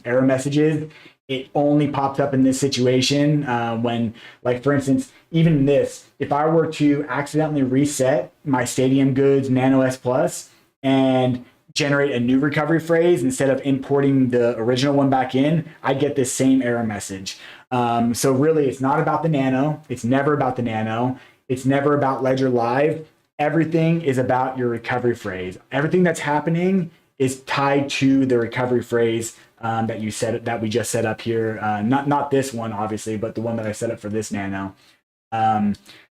error messages. It only pops up in this situation when, like for instance, even this, if I were to accidentally reset my Stadium Goods Nano S Plus and generate a new recovery phrase instead of importing the original one back in, I get this same error message. So really, it's not about the Nano. It's never about the Nano. It's never about Ledger Live. Everything is about your recovery phrase. Everything that's happening is tied to the recovery phrase that we just set up here. Not this one, obviously, but the one that I set up for this Nano.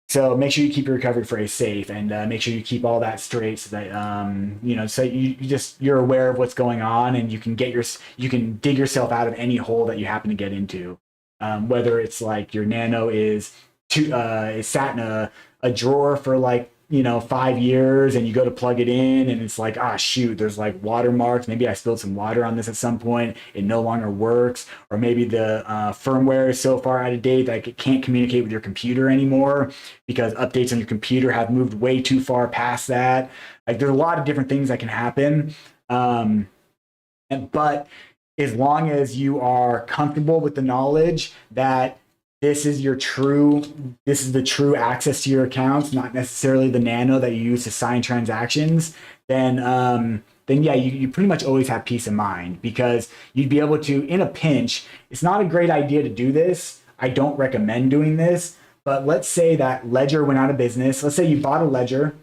So make sure you keep your recovery phrase safe, and make sure you keep all that straight so that so you're aware of what's going on, and you can dig yourself out of any hole that you happen to get into. Whether it's like your Nano is sat in a drawer for like 5 years, and you go to plug it in and it's like, shoot, there's like watermarks. Maybe I spilled some water on this at some point. It no longer works. Or maybe the firmware is so far out of date that it can't communicate with your computer anymore because updates on your computer have moved way too far past that. Like, there's a lot of different things that can happen. But as long as you are comfortable with the knowledge that this is the true access to your accounts, not necessarily the Nano that you use to sign transactions, then yeah, you pretty much always have peace of mind, because you'd be able to, in a pinch, it's not a great idea to do this. I don't recommend doing this, but let's say that Ledger went out of business. Let's say you bought a Ledger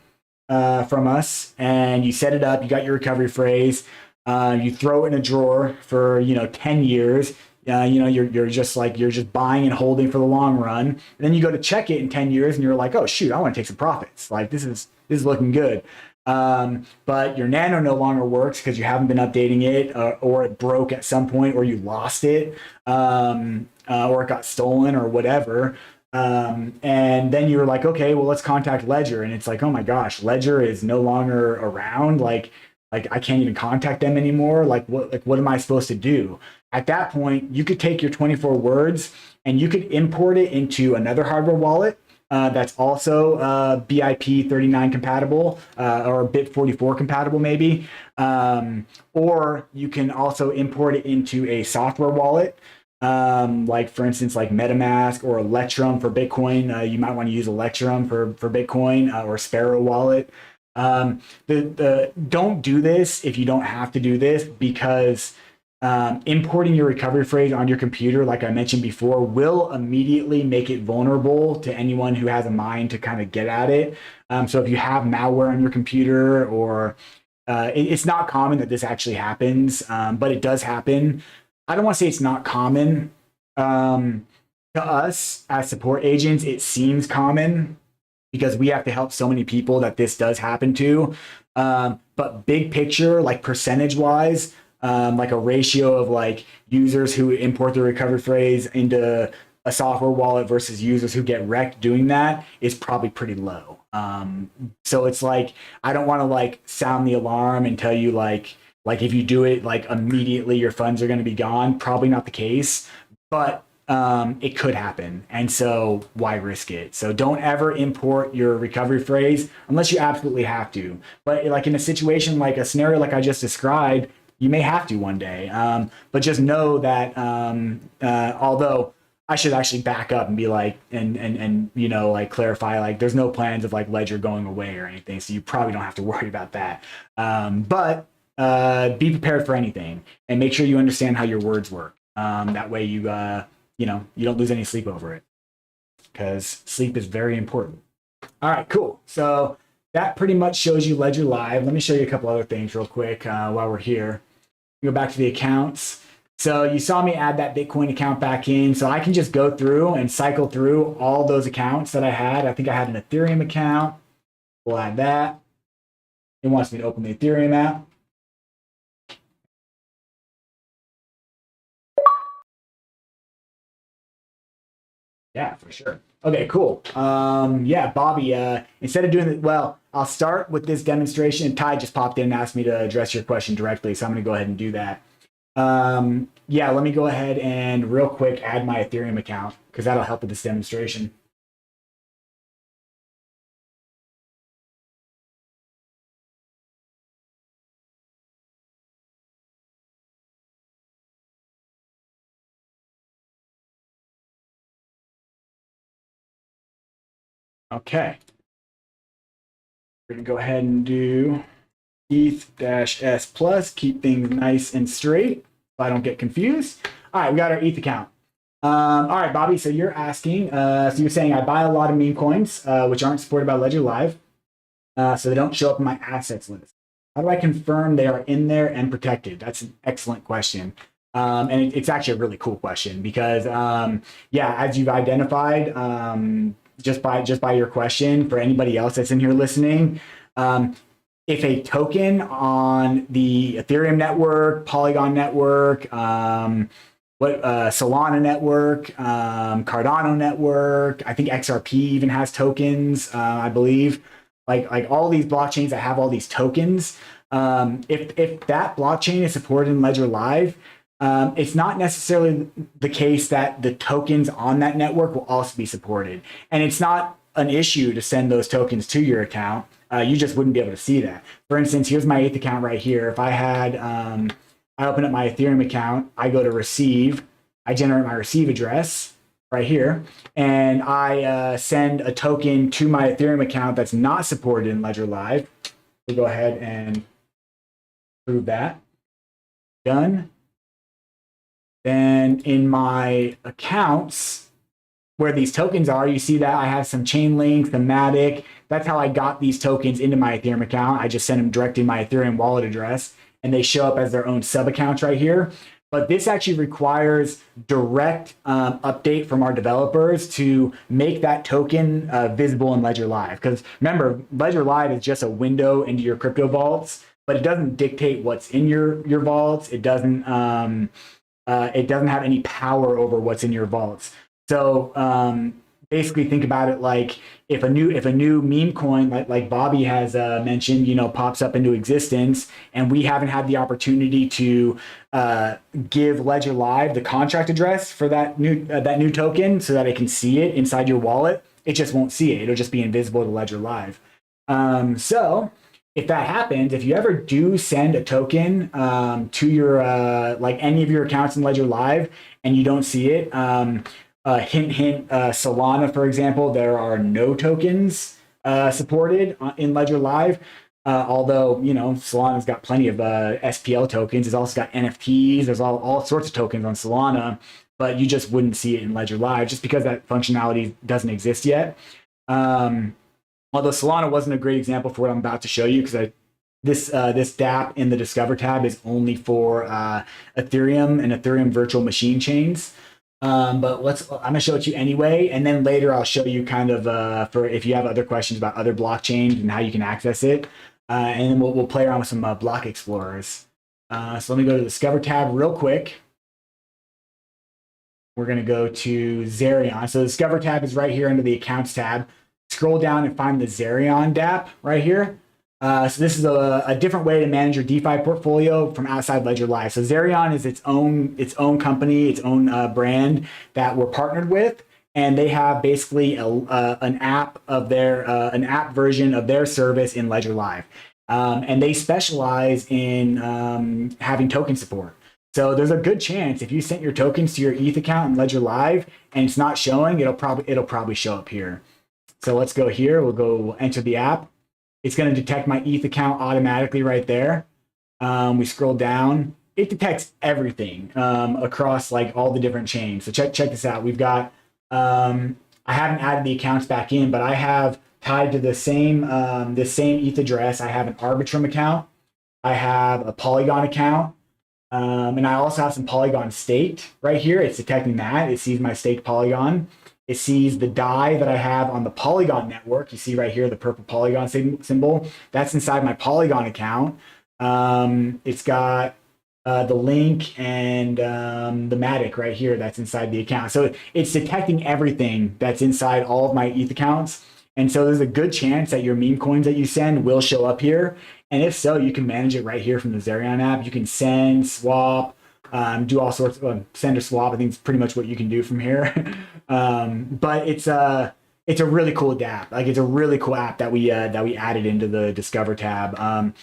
from us and you set it up, you got your recovery phrase, you throw it in a drawer for 10 years. You're just buying and holding for the long run. And then you go to check it in 10 years and you're like, oh shoot, I want to take some profits. Like, this is looking good. But your Nano no longer works because you haven't been updating it, or it broke at some point, or you lost it, or it got stolen or whatever. And then you're like, okay, well, let's contact Ledger. And it's like, oh my gosh, Ledger is no longer around. Like I can't even contact them anymore. Like what am I supposed to do? At that point, you could take your 24 words and you could import it into another hardware wallet that's also BIP39 compatible, or BIP44 compatible maybe. Or you can also import it into a software wallet, like for instance, like MetaMask or Electrum for Bitcoin. You might want to use Electrum for Bitcoin, or Sparrow wallet. Don't do this if you don't have to do this, because importing your recovery phrase on your computer, like I mentioned before, will immediately make it vulnerable to anyone who has a mind to kind of get at it. So if you have malware on your computer, or it's not common that this actually happens, but it does happen. I don't want to say it's not common. To us as support agents, it seems common, because we have to help so many people that this does happen to. But but big picture, like percentage wise, like a ratio of like users who import the recovery phrase into a software wallet versus users who get wrecked doing that is probably pretty low. So it's like, I don't want to like sound the alarm and tell you like if you do it, like immediately your funds are going to be gone. Probably not the case, but it could happen. And so why risk it? So don't ever import your recovery phrase unless you absolutely have to. But like in a situation, like a scenario like I just described, you may have to one day. But just know that although I should actually back up and be like, and you know, like clarify, like there's no plans of like Ledger going away or anything. So you probably don't have to worry about that. But be prepared for anything and make sure you understand how your words work. That way you, you know, you don't lose any sleep over it, because sleep is very important. All right, cool. So that pretty much shows you Ledger Live. Let me show you a couple other things real quick while we're here. Go back to the accounts. So you saw me add that Bitcoin account back in. So I can just go through and cycle through all those accounts that I had. I think I had an Ethereum account. We'll add that. It wants me to open the Ethereum app. Yeah, for sure. Okay, cool. Yeah, Bobby, instead of doing it, well, I'll start with this demonstration. Ty just popped in and asked me to address your question directly, so I'm going to go ahead and do that. Yeah, let me go ahead and real quick add my Ethereum account, because that'll help with this demonstration. Okay. We're going to go ahead and do ETH-S plus, keep things nice and straight so I don't get confused. All right, we got our ETH account. All right, Bobby, so you're asking, so you're saying I buy a lot of meme coins, which aren't supported by Ledger Live, so they don't show up in my assets list. How do I confirm they are in there and protected? That's an excellent question. And it's actually a really cool question because, yeah, as you've identified, just by your question, for anybody else that's in here listening, if a token on the Ethereum network, Polygon network, Solana network, Cardano network, I think XRP even has tokens, I believe. Like all these blockchains that have all these tokens, if that blockchain is supported in Ledger Live, it's not necessarily the case that the tokens on that network will also be supported. And it's not an issue to send those tokens to your account. You just wouldn't be able to see that. For instance, here's my ETH account right here. If I had, I open up my Ethereum account, I go to receive, I generate my receive address right here, and I send a token to my Ethereum account that's not supported in Ledger Live. We'll go ahead and prove that. Done. Then in my accounts, where these tokens are, you see that I have some Chainlink, Thematic. That's how I got these tokens into my Ethereum account. I just sent them directly to my Ethereum wallet address, and they show up as their own sub accounts right here. But this actually requires direct update from our developers to make that token visible in Ledger Live. Because remember, Ledger Live is just a window into your crypto vaults, but it doesn't dictate what's in your vaults. It doesn't have any power over what's in your vaults. So basically, think about it like if a new meme coin like Bobby has mentioned, you know, pops up into existence, and we haven't had the opportunity to give Ledger Live the contract address for that new token so that it can see it inside your wallet, it just won't see it. It'll just be invisible to Ledger Live. So if that happens, if you ever do send a token to your like any of your accounts in Ledger Live and you don't see it, hint, Solana, for example, there are no tokens supported in Ledger Live. Although, you know, Solana's got plenty of SPL tokens. It's also got NFTs. There's all sorts of tokens on Solana, but you just wouldn't see it in Ledger Live just because that functionality doesn't exist yet. Although Solana wasn't a great example for what I'm about to show you, because this dApp in the Discover tab is only for Ethereum and Ethereum virtual machine chains. But I'm gonna show it to you anyway, and then later I'll show you kind of for if you have other questions about other blockchains and how you can access it. and then we'll play around with some block explorers. So let me go to the Discover tab real quick. We're going to go to Zerion. So the Discover tab is right here under the Accounts tab. Scroll down and find the Zerion dApp right here. So this is a different way to manage your DeFi portfolio from outside Ledger Live. So Zerion is its own company, its own brand that we're partnered with, and they have basically an app of their an app version of their service in Ledger Live, and they specialize in having token support. So there's a good chance if you sent your tokens to your ETH account in Ledger Live and it's not showing, it'll probably show up here. So let's go here. We'll go enter the app. It's going to detect my ETH account automatically right there. We scroll down. It detects everything across like all the different chains. So check this out. We've got, I haven't added the accounts back in, but I have tied to the same ETH address. I have an Arbitrum account. I have a Polygon account. And I also have some Polygon staked right here. It's detecting that. It sees my staked Polygon. It sees the DAI that I have on the Polygon network. You see right here, the purple Polygon symbol. That's inside my Polygon account. It's got the link and the Matic right here that's inside the account. So it's detecting everything that's inside all of my ETH accounts. And so there's a good chance that your meme coins that you send will show up here. And if so, you can manage it right here from the Zerion app. You can send, swap, do all sorts of send or swap. I think it's pretty much what you can do from here. But it's a really cool dApp. Like it's a really cool app that we added into the Discover tab.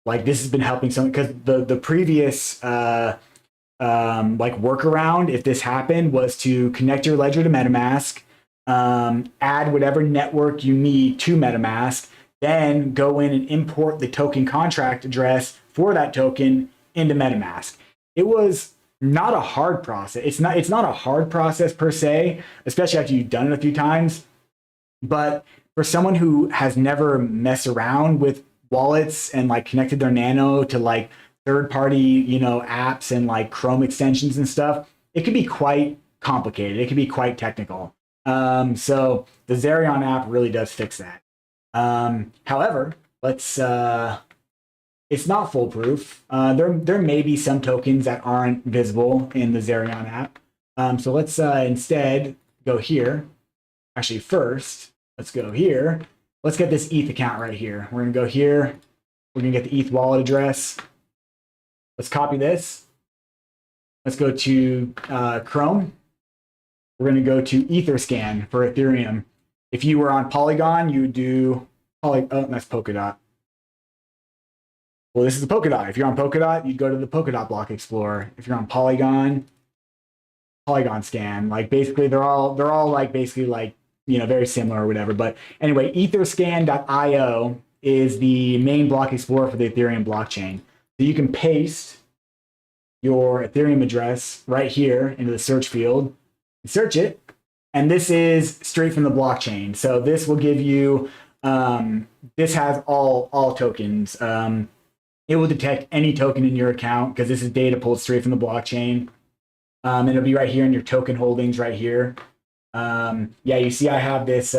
Like this has been helping some because the previous like workaround, if this happened, was to connect your ledger to MetaMask, add whatever network you need to MetaMask, then go in and import the token contract address for that token into MetaMask. It was not a hard process. It's not a hard process per se, especially after you've done it a few times. But for someone who has never messed around with wallets and like connected their Nano to like third-party, apps and like Chrome extensions and stuff, it could be quite complicated. It could be quite technical. So the Zerion app really does fix that. However, let's it's not foolproof. There may be some tokens that aren't visible in the Zerion app. So let's instead go here. Actually, first, let's go here. Let's get this ETH account right here. We're gonna go here. We're gonna get the ETH wallet address. Let's copy this. Let's go to Chrome. We're gonna go to Etherscan for Ethereum. If you were on Polygon, you would do oh, that's Polkadot. Well, this is the Polkadot. If you're on Polkadot, you'd go to the Polkadot Block Explorer. If you're on Polygon, Polygon Scan. Like basically, they're all like basically like very similar or whatever. But anyway, Etherscan.io is the main block explorer for the Ethereum blockchain. So you can paste your Ethereum address right here into the search field, search it, and this is straight from the blockchain. So this will give you this has all tokens. It will detect any token in your account because this is data pulled straight from the blockchain. And it'll be right here in your token holdings right here. Yeah, you see I have this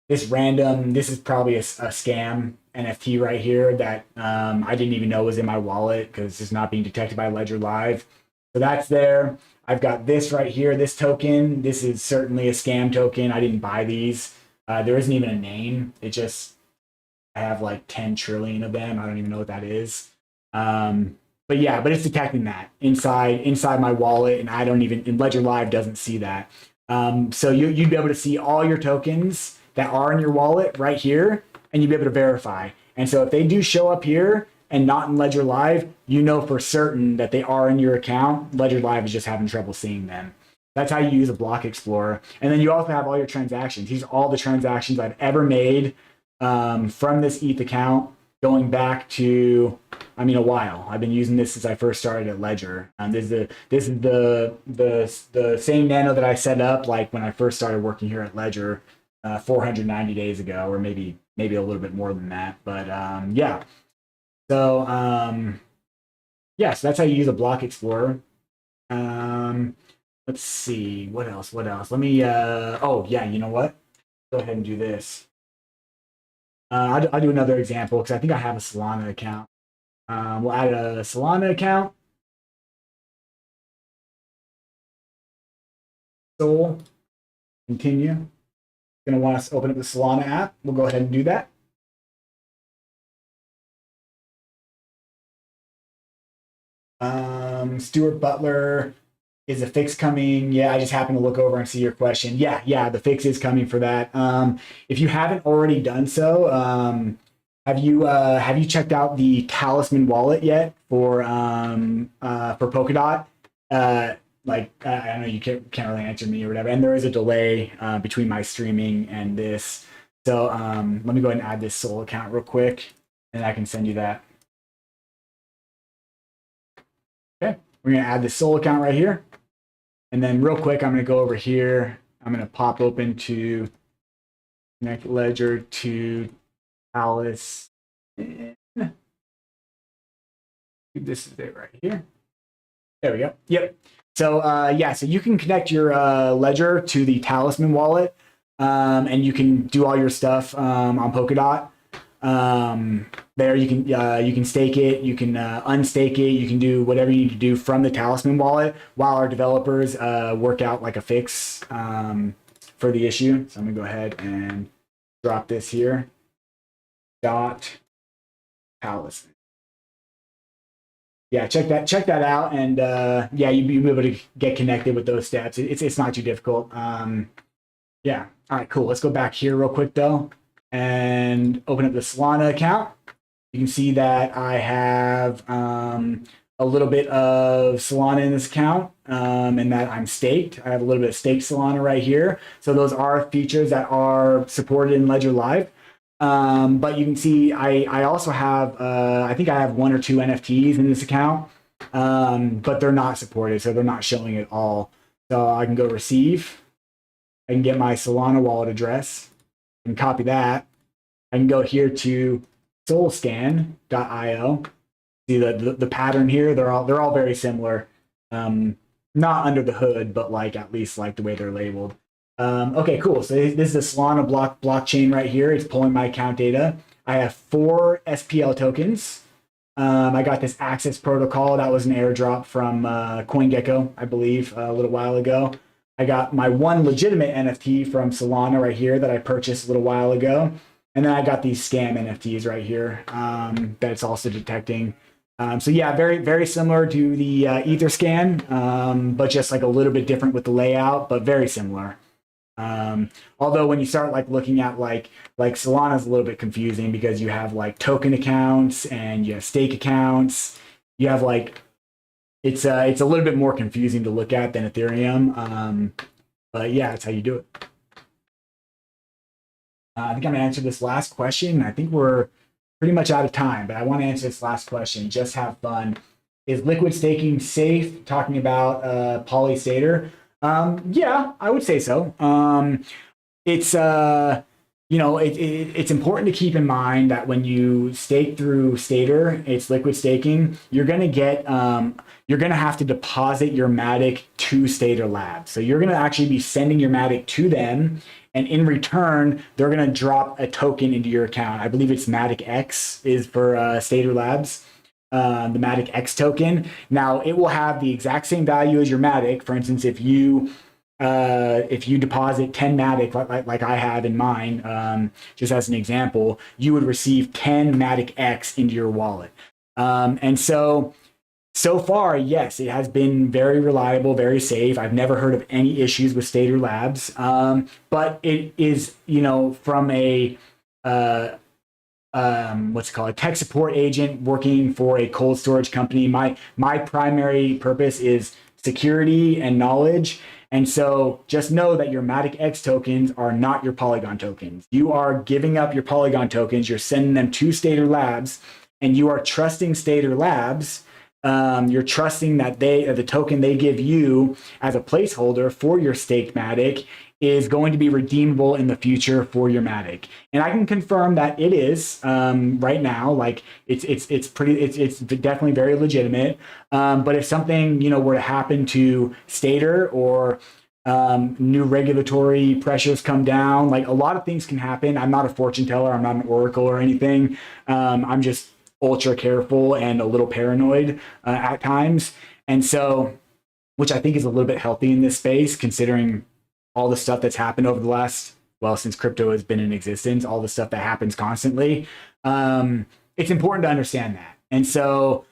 this random, this is probably a scam NFT right here that I didn't even know was in my wallet because it's not being detected by Ledger Live. So that's there. I've got this right here, this token. This is certainly a scam token. I didn't buy these. There isn't even a name. It just, I have like 10 trillion of them. I don't even know what that is. But yeah, but it's detecting that inside my wallet, and I don't even, and Ledger Live doesn't see that. So you'd be able to see all your tokens that are in your wallet right here, and you'd be able to verify. And so if they do show up here and not in Ledger Live, you know for certain that they are in your account. Ledger Live is just having trouble seeing them. That's how you use a block explorer. And then you also have all your transactions. These are all the transactions I've ever made from this ETH account going back to, a while. I've been using this since I first started at Ledger. This is the same Nano that I set up like when I first started working here at Ledger 490 days ago, or maybe a little bit more than that. But yeah. So yeah, so that's how you use a block explorer. Let's see, what else? Let me oh yeah, you know what? Go ahead and do this. I'll do another example because I think I have a Solana account. We'll add a Solana account. Sol, continue. Going to want us to open up the Solana app. We'll go ahead and do that. Stuart Butler, is a fix coming? Yeah, I just happened to look over and see your question. Yeah, the fix is coming for that. If you haven't already done so, have you checked out the Talisman wallet yet for Polkadot? Like I don't know, you can't really answer me or whatever. And there is a delay between my streaming and this. So let me go ahead and add this Sol account real quick, and I can send you that. Okay, we're gonna add the Sol account right here. And then real quick, I'm going to go over here. I'm going to pop open to connect ledger to Alice. This is it right here. There we go. Yep. So yeah, so you can connect your ledger to the Talisman wallet, and you can do all your stuff on Polkadot. There you can stake it, you can unstake it, you can do whatever you need to do from the Talisman wallet while our developers work out like a fix for the issue. So I'm gonna go ahead and drop this here. Dot Talisman. Yeah, check that out, and yeah, you'll be able to get connected with those steps. It's not too difficult. Yeah. All right, cool. Let's go back here real quick though, and open up the Solana account. You can see that I have a little bit of Solana in this account, and that I'm staked. I have a little bit of staked Solana right here. So those are features that are supported in Ledger Live. But you can see I also have, I think I have 1 or 2 NFTs in this account, but they're not supported, so they're not showing at all. So I can go receive. I can get my Solana wallet address and copy that. I can go here to solscan.io. See the pattern here, they're all very similar. Not under the hood, but like at least like the way they're labeled. Okay, cool. So this is the Solana blockchain right here. It's pulling my account data. I have 4 SPL tokens. I got this Access Protocol. That was an airdrop from CoinGecko, I believe, a little while ago. I got my 1 legitimate NFT from Solana right here that I purchased a little while ago. And then I got these scam NFTs right here that it's also detecting. So yeah, very, very similar to the Etherscan, but just like a little bit different with the layout, but very similar. Although when you start like looking at like Solana is a little bit confusing because you have like token accounts and you have stake accounts. You have like it's a little bit more confusing to look at than Ethereum. But yeah, that's how you do it. I think I'm gonna answer this last question. I think we're pretty much out of time, but I want to answer this last question. Just have fun. Is liquid staking safe? Talking about Polystater. Yeah, I would say so. It's it's important to keep in mind that when you stake through Stater, it's liquid staking. You're gonna have to deposit your Matic to Stater Labs. So you're gonna actually be sending your Matic to them, and in return, they're gonna drop a token into your account. I believe it's Matic X is for Stater Labs. The Matic X token. Now it will have the exact same value as your Matic. For instance, if you deposit 10 Matic like I have in mine, just as an example, you would receive 10 Matic X into your wallet. And so far, yes, it has been very reliable, very safe. I've never heard of any issues with Stater Labs, but it is, from a what's it called, a tech support agent working for a cold storage company. My primary purpose is security and knowledge. And so just know that your Matic X tokens are not your Polygon tokens. You are giving up your Polygon tokens, you're sending them to Stater Labs, and you are trusting Stater Labs. You're trusting that the token they give you as a placeholder for your staked Matic is going to be redeemable in the future for your Matic. And I can confirm that it is right now. Like it's definitely very legitimate. But if something were to happen to Stater, or new regulatory pressures come down. Like a lot of things can happen. I'm not a fortune teller. I'm not an oracle or anything. I'm just ultra careful and a little paranoid at times. And so, which I think is a little bit healthy in this space, considering all the stuff that's happened over the last, well, since crypto has been in existence, all the stuff that happens constantly. It's important to understand that. And so,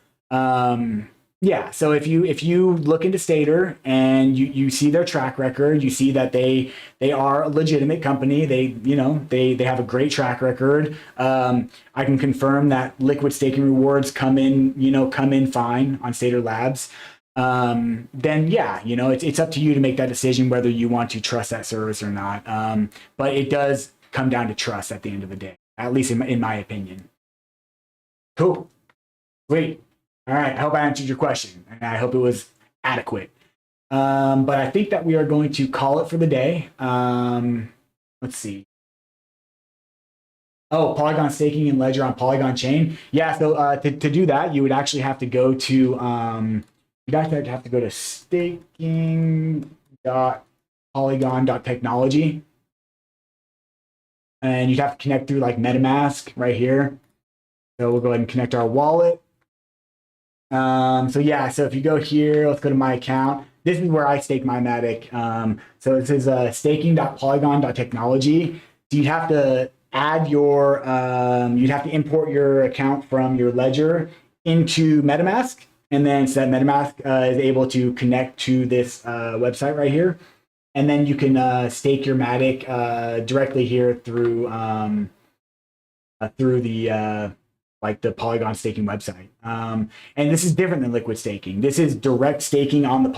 yeah, so if you look into Stater and you see their track record, you see that they are a legitimate company. They have a great track record. I can confirm that liquid staking rewards come in fine on Stater Labs. Then yeah, it's up to you to make that decision whether you want to trust that service or not. But it does come down to trust at the end of the day, at least in my opinion. Cool, sweet. All right, I hope I answered your question, and I hope it was adequate. But I think that we are going to call it for the day. Let's see. Oh, Polygon staking and ledger on Polygon chain. Yeah, so to do that, you would actually have to go to you'd actually have to go to staking.polygon.technology, and you'd have to connect through like MetaMask right here. So we'll go ahead and connect our wallet. So yeah, so if you go here, let's go to my account. This is where I stake my Matic. So it says staking.polygon.technology. So you'd have to add you'd have to import your account from your ledger into MetaMask. And then so that MetaMask is able to connect to this website right here. And then you can stake your Matic directly here through the like the Polygon staking website. And this is different than liquid staking. This is direct staking on the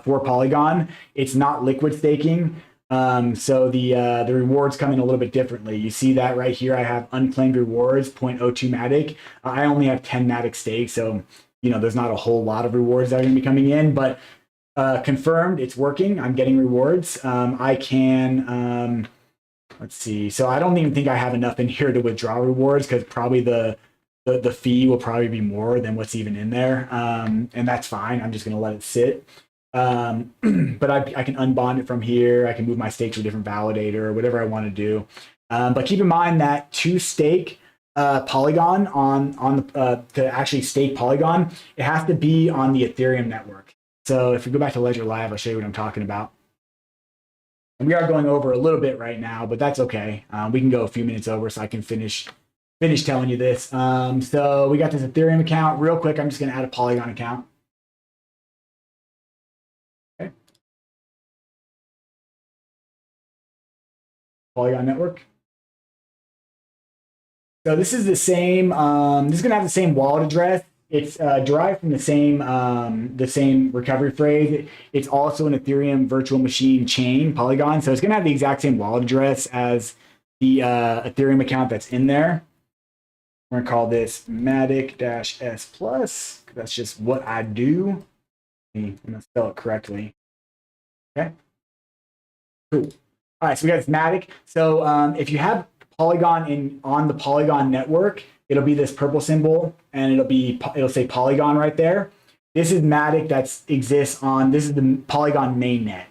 for Polygon. It's not liquid staking. So the rewards come in a little bit differently. You see that right here. I have unclaimed rewards, 0.02 Matic. I only have 10 Matic stakes, so there's not a whole lot of rewards that are going to be coming in, but confirmed it's working. I'm getting rewards. I can let's see. So I don't even think I have enough in here to withdraw rewards because probably the fee will probably be more than what's even in there. And that's fine. I'm just going to let it sit. But I can unbond it from here. I can move my stake to a different validator, whatever I want to do. But keep in mind that to stake Polygon to actually stake Polygon, it has to be on the Ethereum network. So if we go back to Ledger Live, I'll show you what I'm talking about. And we are going over a little bit right now, but that's okay. We can go a few minutes over so I can finish telling you this. So we got this Ethereum account. Real quick, I'm just going to add a Polygon account. Okay. Polygon network. So this is the same. This is going to have the same wallet address. It's derived from the same recovery phrase. It's also an Ethereum virtual machine chain, Polygon. So it's going to have the exact same wallet address as the Ethereum account that's in there. We're going to call this Matic-S Plus. That's just what I do. I'm going to spell it correctly. Okay. Cool. All right, so we got this Matic. So if you have Polygon on the Polygon network, it'll be this purple symbol, and it'll say Polygon right there. This is Matic that exists this is the Polygon mainnet.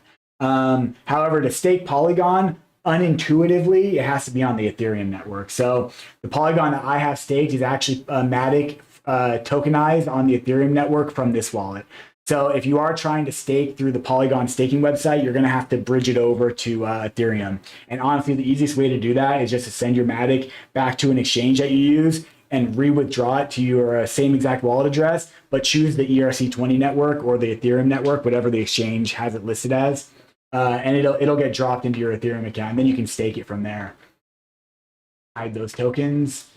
However, to stake Polygon, unintuitively, it has to be on the Ethereum network. So the Polygon that I have staked is actually Matic tokenized on the Ethereum network from this wallet. So if you are trying to stake through the Polygon staking website, you're going to have to bridge it over to Ethereum. And honestly, the easiest way to do that is just to send your Matic back to an exchange that you use and re-withdraw it to your same exact wallet address, but choose the ERC20 network or the Ethereum network, whatever the exchange has it listed as. And it'll get dropped into your Ethereum account, and then you can stake it from there. Hide those tokens.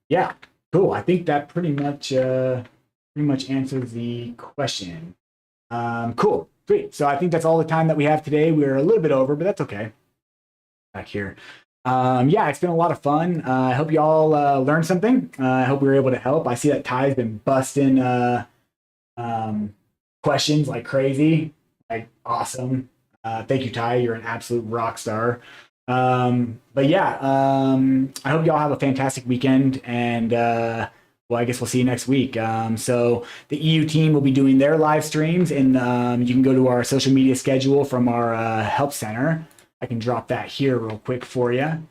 Yeah, cool. I think that pretty much answers the question. Cool, sweet. So I think that's all the time that we have today. We're a little bit over, but that's okay. Back here. Yeah, it's been a lot of fun. I hope you all learned something. I hope we were able to help. I see that Ty's been busting questions like crazy. Like, awesome. Thank you, Ty. You're an absolute rock star. But yeah, I hope y'all have a fantastic weekend, and well, I guess we'll see you next week. So the EU team will be doing their live streams, and you can go to our social media schedule from our help center. I can drop that here real quick for you.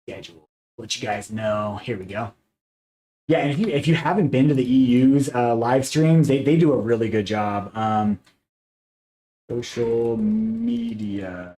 Schedule. Let you guys know. Here we go. Yeah, and if you haven't been to the EU's live streams, they do a really good job. Social media.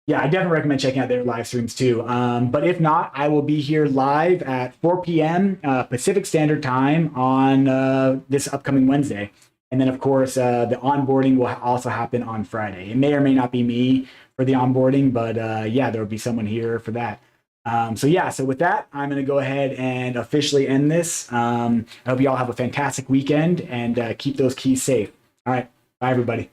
Yeah, I definitely recommend checking out their live streams too. But if not, I will be here live at 4 p.m. Pacific Standard Time on this upcoming Wednesday. And then, of course, the onboarding will also happen on Friday. It may or may not be me for the onboarding, but yeah, there will be someone here for that. So with that, I'm going to go ahead and officially end this. I hope you all have a fantastic weekend and keep those keys safe. All right. Bye, everybody.